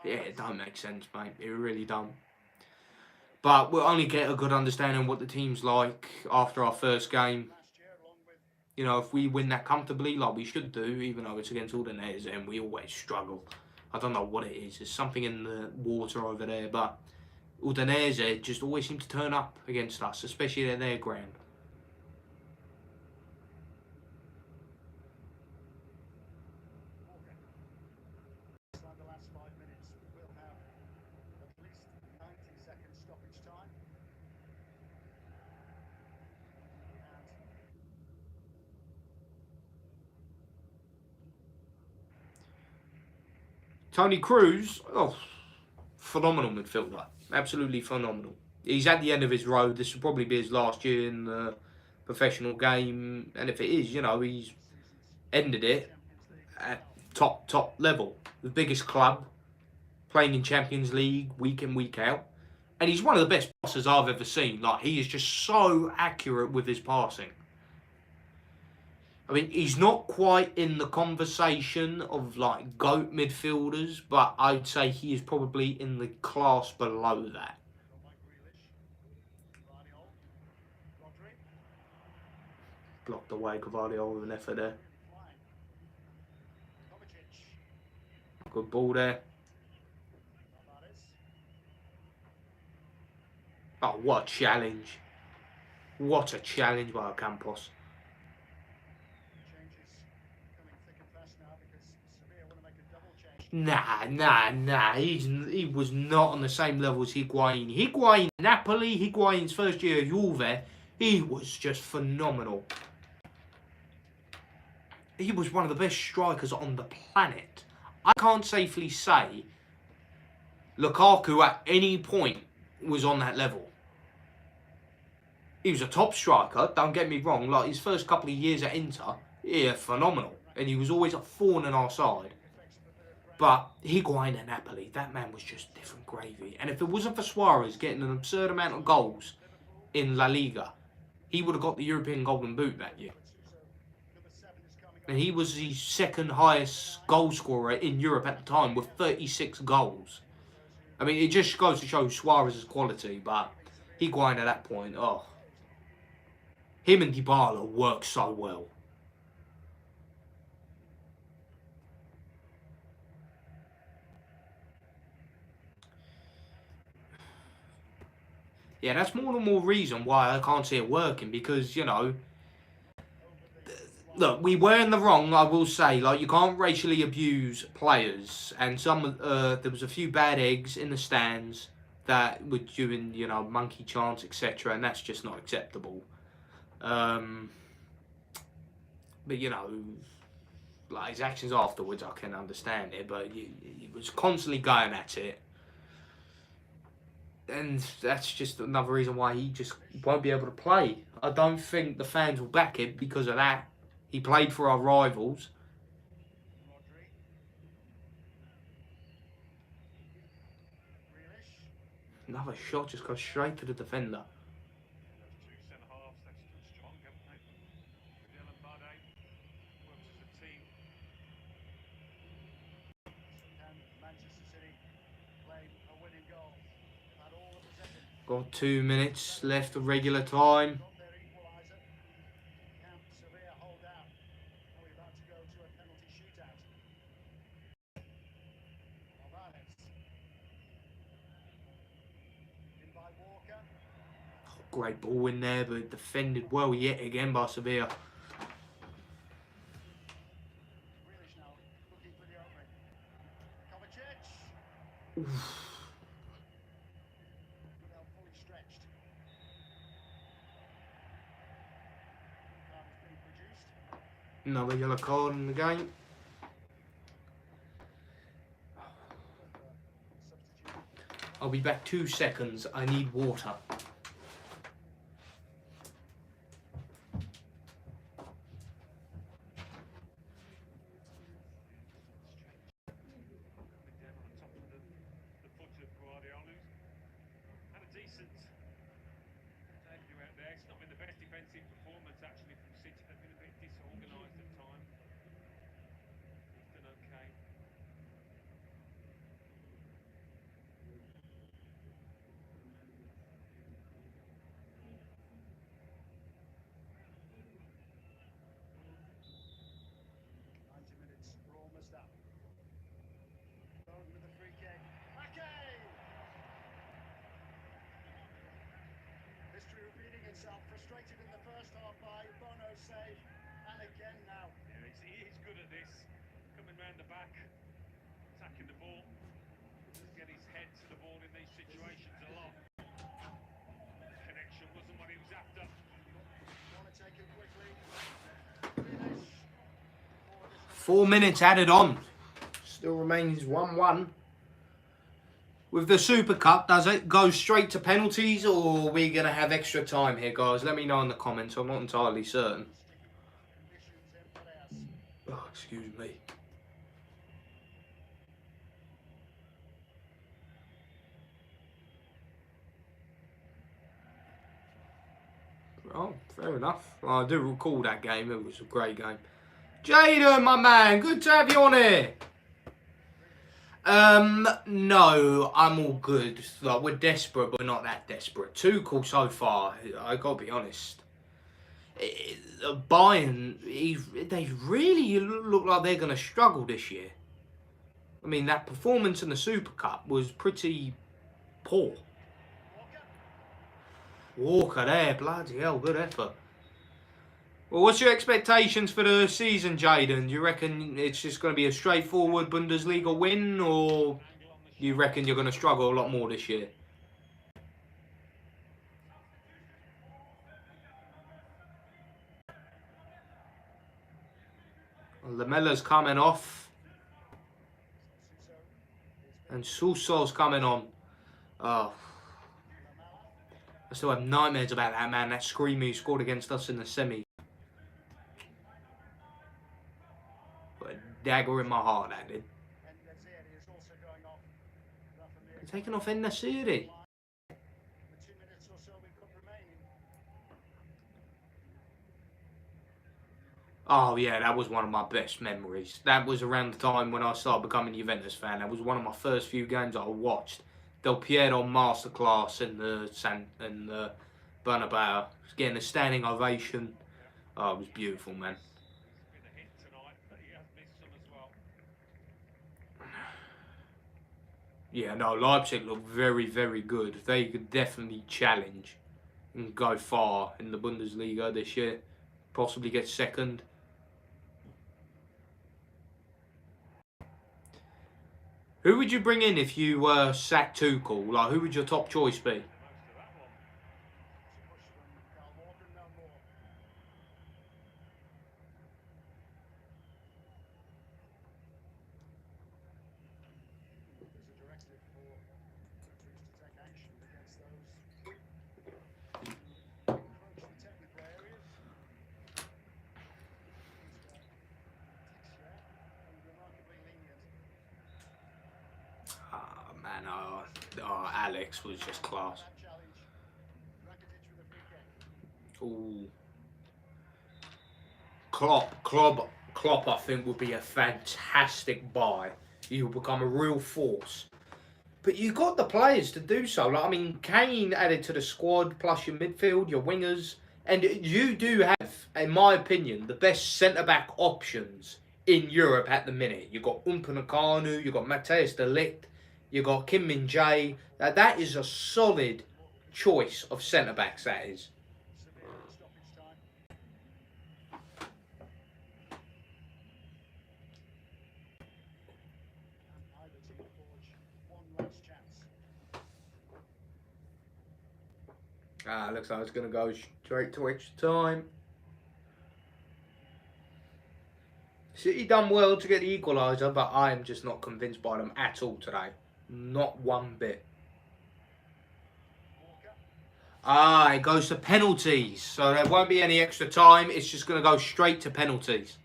Yeah, it don't make sense, mate. It really don't. But we'll only get a good understanding of what the team's like after our first game. You know, if we win that comfortably, like we should do, even though it's against Udinese and we always struggle. I don't know what it is. There's something in the water over there, but Udinese just always seem to turn up against us, especially at their ground.
Inside the last 5 minutes, we'll have at least 90 seconds stoppage time.
Tony Cruz, phenomenal midfielder. Absolutely phenomenal. He's at the end of his road. This will probably be his last year in the professional game. And if it is, you know, he's ended it at top level. The biggest club, playing in Champions League week in, week out. And he's one of the best passers I've ever seen. Like, he is just so accurate with his passing. I mean, he's not quite in the conversation of, like, GOAT midfielders, but I'd say he is probably in the class below that. blocked away. Guardiola with an effort there. Good ball there. Oh, what a challenge. What a challenge by Campos. Nah. He was not on the same level as Higuain. Higuain, Napoli, Higuain's first year at Juve, he was just phenomenal. He was one of the best strikers on the planet. I can't safely say Lukaku at any point was on that level. He was a top striker, don't get me wrong. Like, his first couple of years at Inter, yeah, phenomenal. And he was always a thorn in our side. But Higuain at Napoli, that man was just different gravy. And if it wasn't for Suarez getting an absurd amount of goals in La Liga, he would have got the European Golden Boot that year. And he was the second highest goal scorer in Europe at the time with 36 goals. I mean, it just goes to show Suarez's quality, but Higuain at that point, oh. Him and Dybala work so well. Yeah, that's more and more reason why I can't see it working, because, you know, look, we were in the wrong, I will say. Like, you can't racially abuse players, and there was a few bad eggs in the stands that were doing, you know, monkey chants, etc., and that's just not acceptable. But, you know, like, his actions afterwards, I can understand it, but he was constantly going at it. And that's just another reason why he just won't be able to play. I don't think the fans will back him because of that. He played for our rivals. Another shot just goes straight to the defender. Got 2 minutes left of regular time. Great ball in there, but defended well yet again by Sevilla. Another yellow card in the game. I'll be back 2 seconds. I need water.
Frustrated in the first half by Bono's save, and again now.
Yeah, he's good at this. Coming round the back, attacking the ball. Get his head to the ball in these situations a lot. Connection wasn't what he was after.
Want to take it quickly. Finish.
4 minutes added on. Still remains 1-1. With the Super Cup, does it go straight to penalties, or are we going to have extra time here, guys? Let me know in the comments. I'm not entirely certain. Oh, excuse me. Oh, fair enough. Well, I do recall that game. It was a great game. Jaden, my man, good to have you on here. No, I'm all good. Like, we're desperate, but we're not that desperate. Tuchel so far, I gotta be honest. Bayern, they really look like they're going to struggle this year. I mean, that performance in the Super Cup was pretty poor. Walker there, bloody hell, good effort. Well, what's your expectations for the season, Jaden? Do you reckon it's just going to be a straightforward Bundesliga win, or you reckon you're going to struggle a lot more this year? Lamella's coming off. And Suso's coming on. Oh. I still have nightmares about that man, that screamer who scored against us in the semi. Put a dagger in my heart, that did. Taking off En-Nesyri. Oh yeah, that was one of my best memories. That was around the time when I started becoming a Juventus fan. That was one of my first few games I watched. Del Piero masterclass in the Bernabeu. Getting a standing ovation. Oh, it was beautiful, man.
He's been a hit tonight, but he has missed some as well.
Yeah, no, Leipzig look very, very good. They could definitely challenge and go far in the Bundesliga this year. Possibly get second. Who would you bring in if you sacked Tuchel? Like, who would your top choice be? Oh, Alex was just class. Ooh. Klopp, I think, would be a fantastic buy. He'll become a real force. But you got the players to do so. Like, I mean, Kane added to the squad, plus your midfield, your wingers. And you do have, in my opinion, the best centre-back options in Europe at the minute. You've got Upamecano, you've got Matthijs de Ligt, you've got Kim Min-jae. That is a solid choice of centre-backs, that is. Looks like it's going to go straight to extra time. City done well to get the equaliser, but I am just not convinced by them at all today. Not one bit. It goes to penalties. So there won't be any extra time. It's just going to go straight to penalties.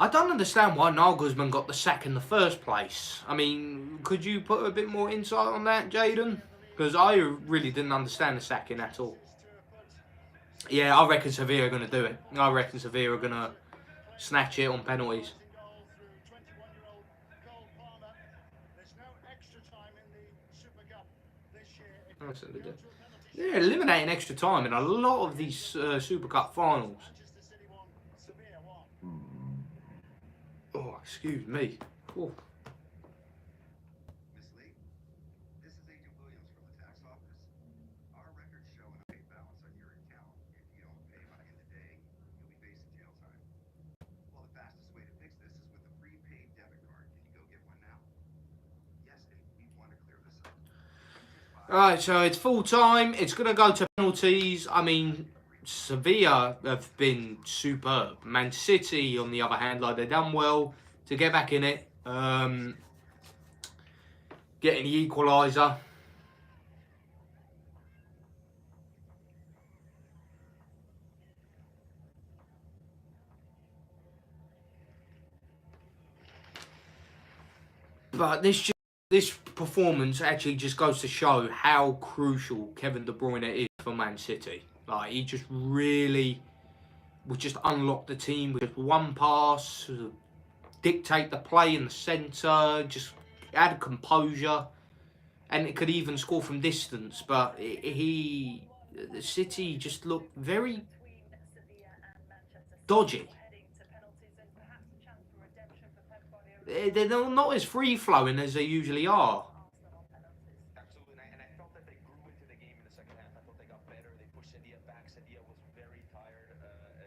I don't understand why Nagelsmann got the sack in the first place. I mean, could you put a bit more insight on that, Jaden? Because I really didn't understand the sacking at all. Yeah, I reckon Sevilla are going to do it. I reckon Sevilla are going to snatch it on penalties. They're eliminating extra time in a lot of these Super Cup finals. Oh, excuse me. Oh.
Miss Lee, this is Agent Williams from the tax office. Our records show an unpaid balance on your account. If you don't pay by the end of the day, you'll be facing jail time. Well, the fastest way to fix this is with a prepaid debit card. Can you go get one now? Yes, and we want to clear this up.
Alright, so it's full time. It's going to go to penalties. I mean, Sevilla have been superb. Man City, on the other hand, like, they've done well to get back in it. Getting the equaliser. But this performance actually just goes to show how crucial Kevin De Bruyne is for Man City. Like, he just really would just unlock the team with one pass, dictate the play in the centre, just add composure, and it could even score from distance. But the City just looked very dodgy. They're not as free-flowing as they usually are.
Absolutely, and I felt that they grew into the game in the second half. I thought they got better. They pushed Sevilla back. Sevilla was very tired.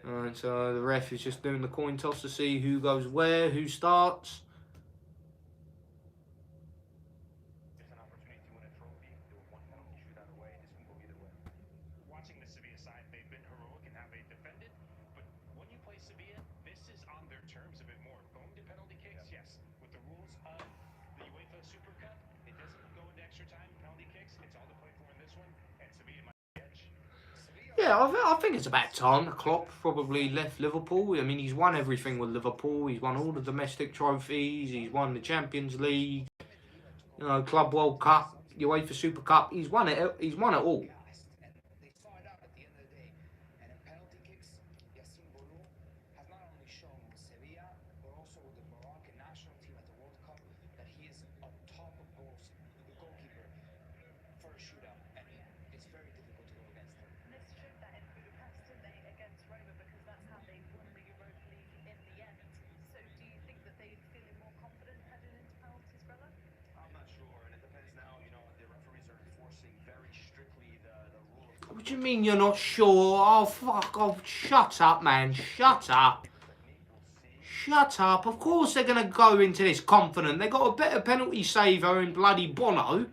Alright, so the ref is just doing the coin toss to see who goes where, who starts.
It's an opportunity to win a trophy. They were one penalty shootout away. This can go either way.
Watching the Sevilla side, they've been heroic in how they've defended, but when you play Sevilla, this is on their terms a bit more. Going to penalty kicks, yes. With the rules of the Uefa Super Cup, it doesn't go into extra time, penalty kicks. It's all to play for in this one, and Sevilla might be edge.
Yeah, I think it's about time Klopp probably left Liverpool. I mean, he's won everything with Liverpool. He's won all the domestic trophies. He's won the Champions League, Club World Cup, UEFA Super Cup. He's won it. He's won it all.
And they saw it out at the end of the day. And in penalty kicks, Yassine Bonu has not only shown with Sevilla, but also with the Moroccan national team at the World Cup that he is on top of goals, the goalkeeper for a shootout. And it's very difficult to go against him.
And this showed that in Budapest, didn't they, against Roma, because that's how they won the Europa League in the end. So do you think that they're feeling more confident heading into penalties, brother?
I'm not sure, and it depends now. The referees are enforcing very strictly the rule of
What do you mean you're not sure? Oh, fuck off. Shut up, man. Shut up.
technique. We'll see.
Shut up. Of course they're going to go into this confident. They got a better penalty saver in bloody Bono.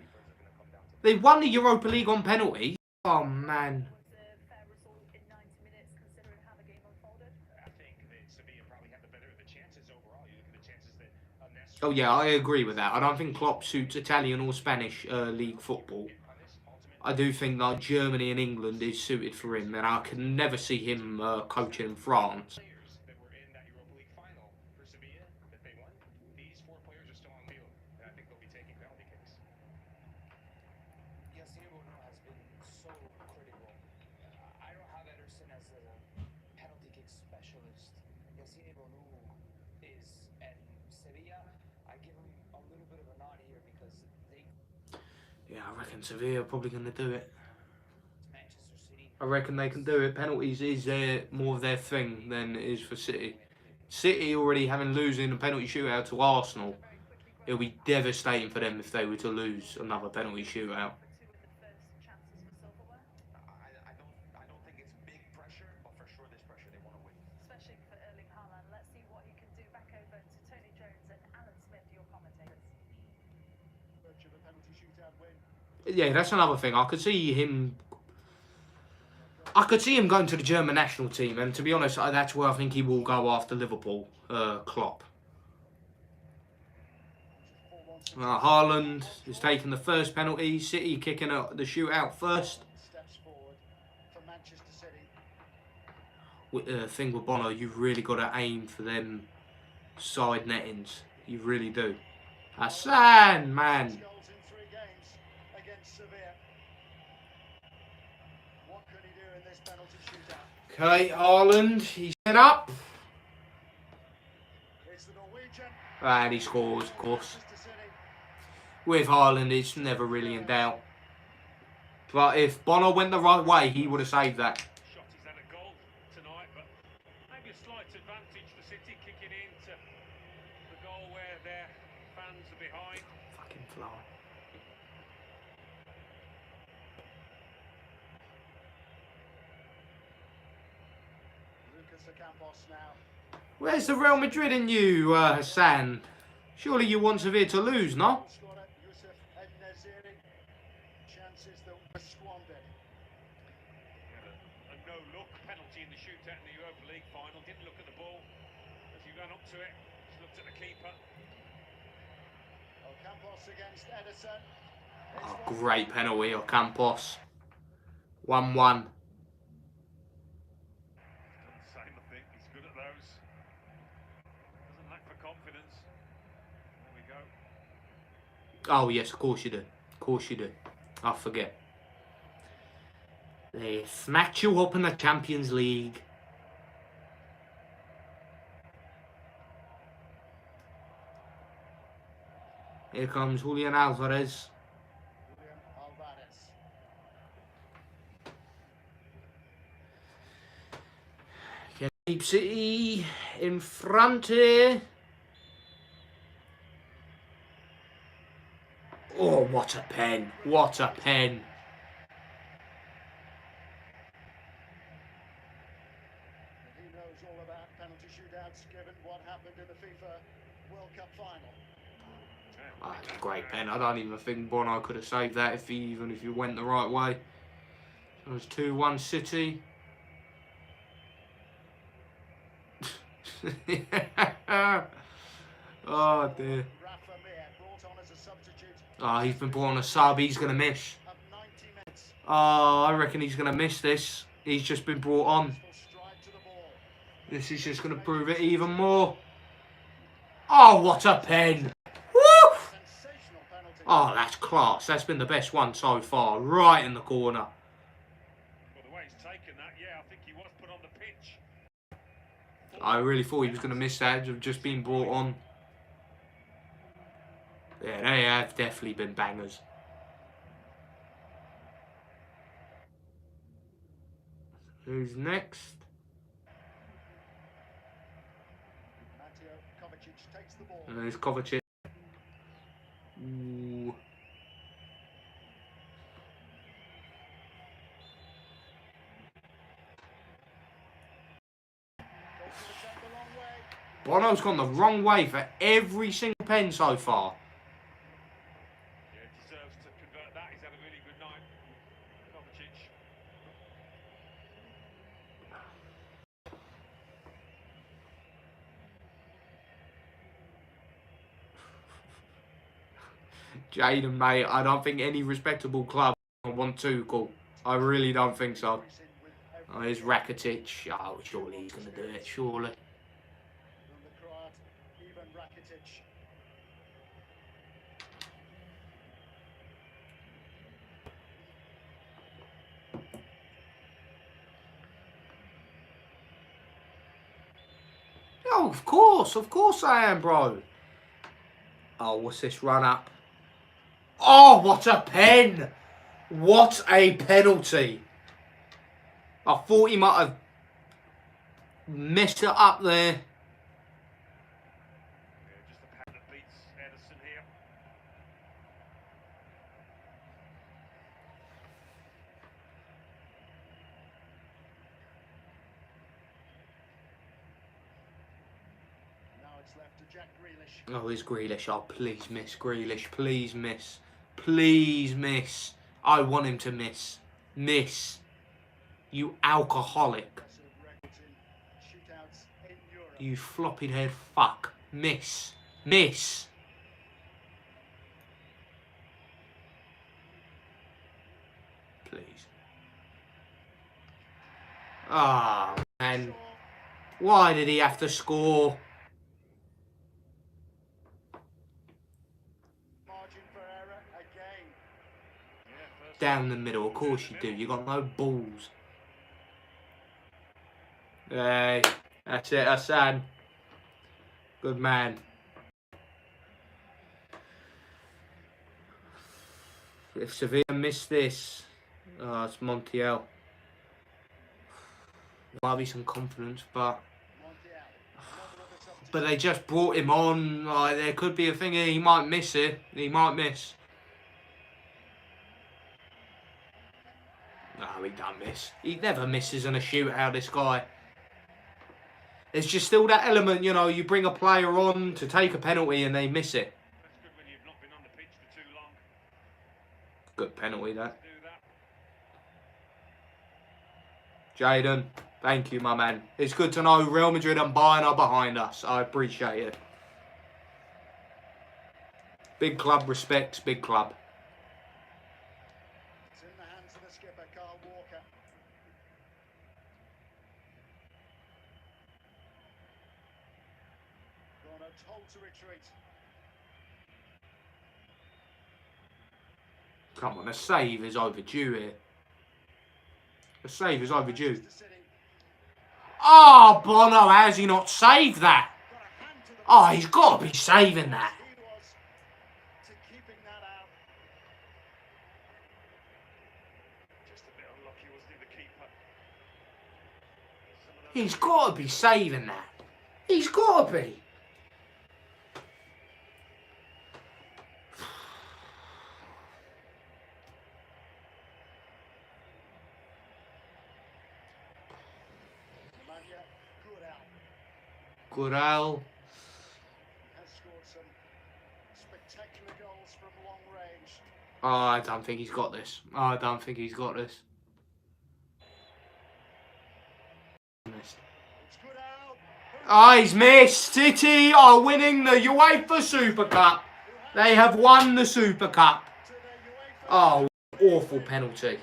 They won the Europa League on penalty. Oh, man.
Was a fair result in 90 minutes, considering how the game unfolded?
I think that Sevilla probably had the better of the chances overall. You look at the chances that Nestor
Oh, yeah, I agree with that. I don't think Klopp suits Italian or Spanish league football.
on this ultimate
I do think that Germany and England is suited for him, and I can never see him coaching in France.
players that were in that Europa League final for Sevilla that they won. These 4 players are still on the field, and I think they'll be taking penalty kicks.
Yassine Bonu has been so critical. I don't have Ederson as a penalty kick specialist. Yassine Bonu is, and Sevilla, I give him a little bit of a nod here because they
Yeah, I reckon Sevilla are probably going to do it.
Manchester City.
I reckon they can do it. Penalties is more of their thing than it is for City. City already having losing a penalty shootout to Arsenal. It'll be devastating for them if they were to lose another penalty shootout.
Two of the first chances for silverware,
I don't think it's big pressure, but for sure there's pressure. They want to win.
especially for Erling Haaland. Let's see what he can do. Back over to Tony Jones and Alan Smith, your commentators.
Virtue of a penalty shootout win.
Yeah, that's another thing. I could see him going to the German national team, and to be honest, that's where I think he will go after Liverpool, Klopp. Haaland is taking the first penalty. City kicking out the shootout first.
Steps forward for Manchester City.
With the thing with Bono, you've really got to aim for them side nettings. You really do. Hassan, man.
Goals in 3 games against Sevilla. What could he do in this penalty shootout?
Okay, Haaland, he's set up.
It's the Norwegian.
And he scores, of course.
Manchester City.
With Haaland, it's never really in doubt. But if Bono went the right way, he would have saved that.
Shot, he's had a goal tonight, but maybe a slight advantage for City kicking into the goal where their fans are behind.
Fucking fly.
Lucas Ocampos now.
Where's the Real Madrid in you, Hassan? Surely you want Sevilla to lose, no?
Scorer Yusuf En-Nesyri. Chances that were squandered.
He had a no-look penalty in the shootout in the Europa League final. Didn't look at the ball as he ran up to it. Just looked at the keeper.
Ocampos against Ederson.
Oh, great penalty, Ocampos. 1-1.
Same, I think. He's good at those. Doesn't lack for confidence. There we go.
Oh, yes, of course you do. Of course you do. I forget. They smacked you up in the Champions League. Here comes Julian Alvarez.
Julian Alvarez.
Deep City in front here. Oh, what a pen. What a pen.
He knows all about penalty shootouts, given what happened in the FIFA World Cup final.
Oh, it's a great pen. I don't even think Bono could have saved that even if he went the right way. It was 2-1 City. Oh dear.
Rafa Mir brought on as a substitute.
Oh, he's been brought on a sub. He's going to miss.
Of 90 minutes.
Oh, I reckon he's going to miss this. He's just been brought on.
Full stride to the ball.
This is just going to prove it even more. Oh, what a pen. Woo!
Sensational penalty.
Oh, that's class. That's been the best one so far. Right in the corner.
Well, the way he's taken that, yeah, I think he was put on the pitch.
I really thought he was going to miss that of just being brought on. Yeah, they have definitely been bangers. Who's next?
Mateo Kovacic takes the ball.
There's Kovacic. Ooh. Bono's gone the wrong way for every single pen so far.
Yeah, deserves to convert that. He's had a really good night. Kovacic.
Jaden, mate, I don't think any respectable club will want Tuchel. I really don't think so. Oh, here's Rakitic. Oh, surely he's going to do it, surely.
From the Croat, Ivan Rakitic.
Oh, of course I am, bro. Oh, what's this run up? Oh, what a pen! What a penalty! I thought he might have messed it up there.
Yeah, just a pen that beats Edison here.
Now it's left to Jack Grealish.
Oh, it's Grealish. Oh, please miss, Grealish. Please miss. Please miss. I want him to miss. Miss. You alcoholic.
Impressive records in shootouts in Europe.
You floppy head fuck. Miss. Miss. Please. Ah, man. Why did he have to score?
Margin for error again.
Yeah, first
Down the middle. Of course you do. You got no balls. Hey, that's it, Hassan. Good man. If Sevilla miss this, oh, it's Montiel. Might be some confidence, but they just brought him on. Like, there could be a thing here. He might miss it. He might miss. No, he don't miss. He never misses in a shootout, this guy. There's just still that element, you know, you bring a player on to take a penalty and they miss it.
That's good when you've not been on the pitch for too long.
Good penalty, that.
Do that.
Jaden, thank you, my man. It's good to know Real Madrid and Bayern are behind us. I appreciate it. Big club respects big club.
It's in the hands of the skipper, Carl Walker. Corner told to retreat.
Come on, a save is overdue here. A save is overdue.
Manchester City
Oh, Bono, how's he not saved that?
got a hand to the
Oh, he's got to be saving that.
He was
He's got to be saving that. He's got to be.
Nemanja, good out.
Goodall.
Has scored some spectacular goals from long range.
Oh, I don't think he's got this. I don't think he's got this.
It's good out.
Oh, he's missed. City are winning the UEFA Super Cup. They have won the Super Cup.
To the UEFA.
Oh, awful penalty.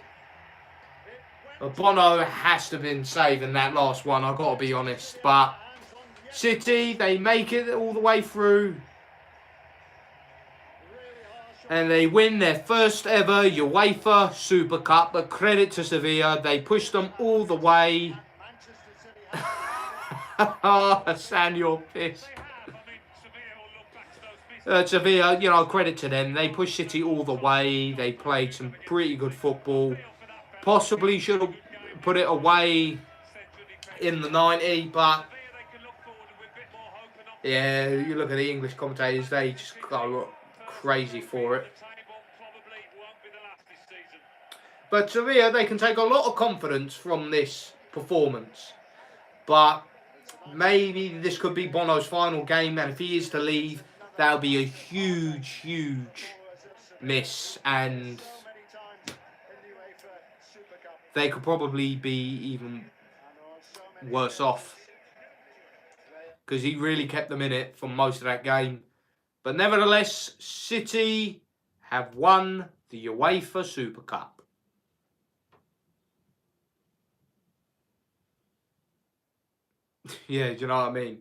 Bono has to have been saving that last one, I've got to be honest. But City, they make it all the way through. And they win their first ever UEFA Super Cup. But credit to Sevilla, they pushed them all the way.
Manchester City have
Oh, Hassan, you're pissed.
They have. I mean, Sevilla will look back to those mistakes.
Sevilla, you know, credit to them. They pushed City all the way. They played some pretty good football. Possibly should have put it away in the 90, but yeah, you look at the English commentators, they just go crazy for it. But Sevilla, they can take a lot of confidence from this performance. But maybe this could be Bono's final game, and if he is to leave, that'll be a huge, huge miss, and
so many times in the UEFA Super Cup.
they could probably be even
And on so many
worse off, because he really kept them in it for most of that game. But nevertheless, City have won the UEFA Super Cup. Yeah, do you know what I mean?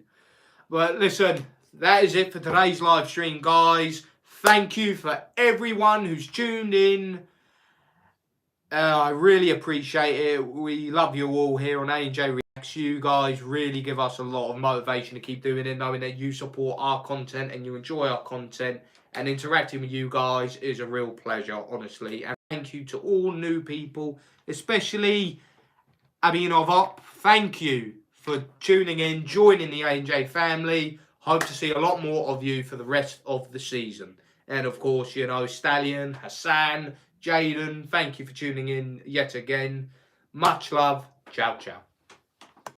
But listen, that is it for today's live stream, guys. Thank you for everyone who's tuned in. I really appreciate it. We love you all here on A&J Reacts. You guys really give us a lot of motivation to keep doing it, knowing that you support our content and you enjoy our content. And interacting with you guys is a real pleasure, honestly. And thank you to all new people, especially Abinov. Thank you for tuning in, joining the A&J family. Hope to see a lot more of you for the rest of the season. And of course, you know, Stallion, Hassan, Jaden, thank you for tuning in yet again. Much love. Ciao, ciao.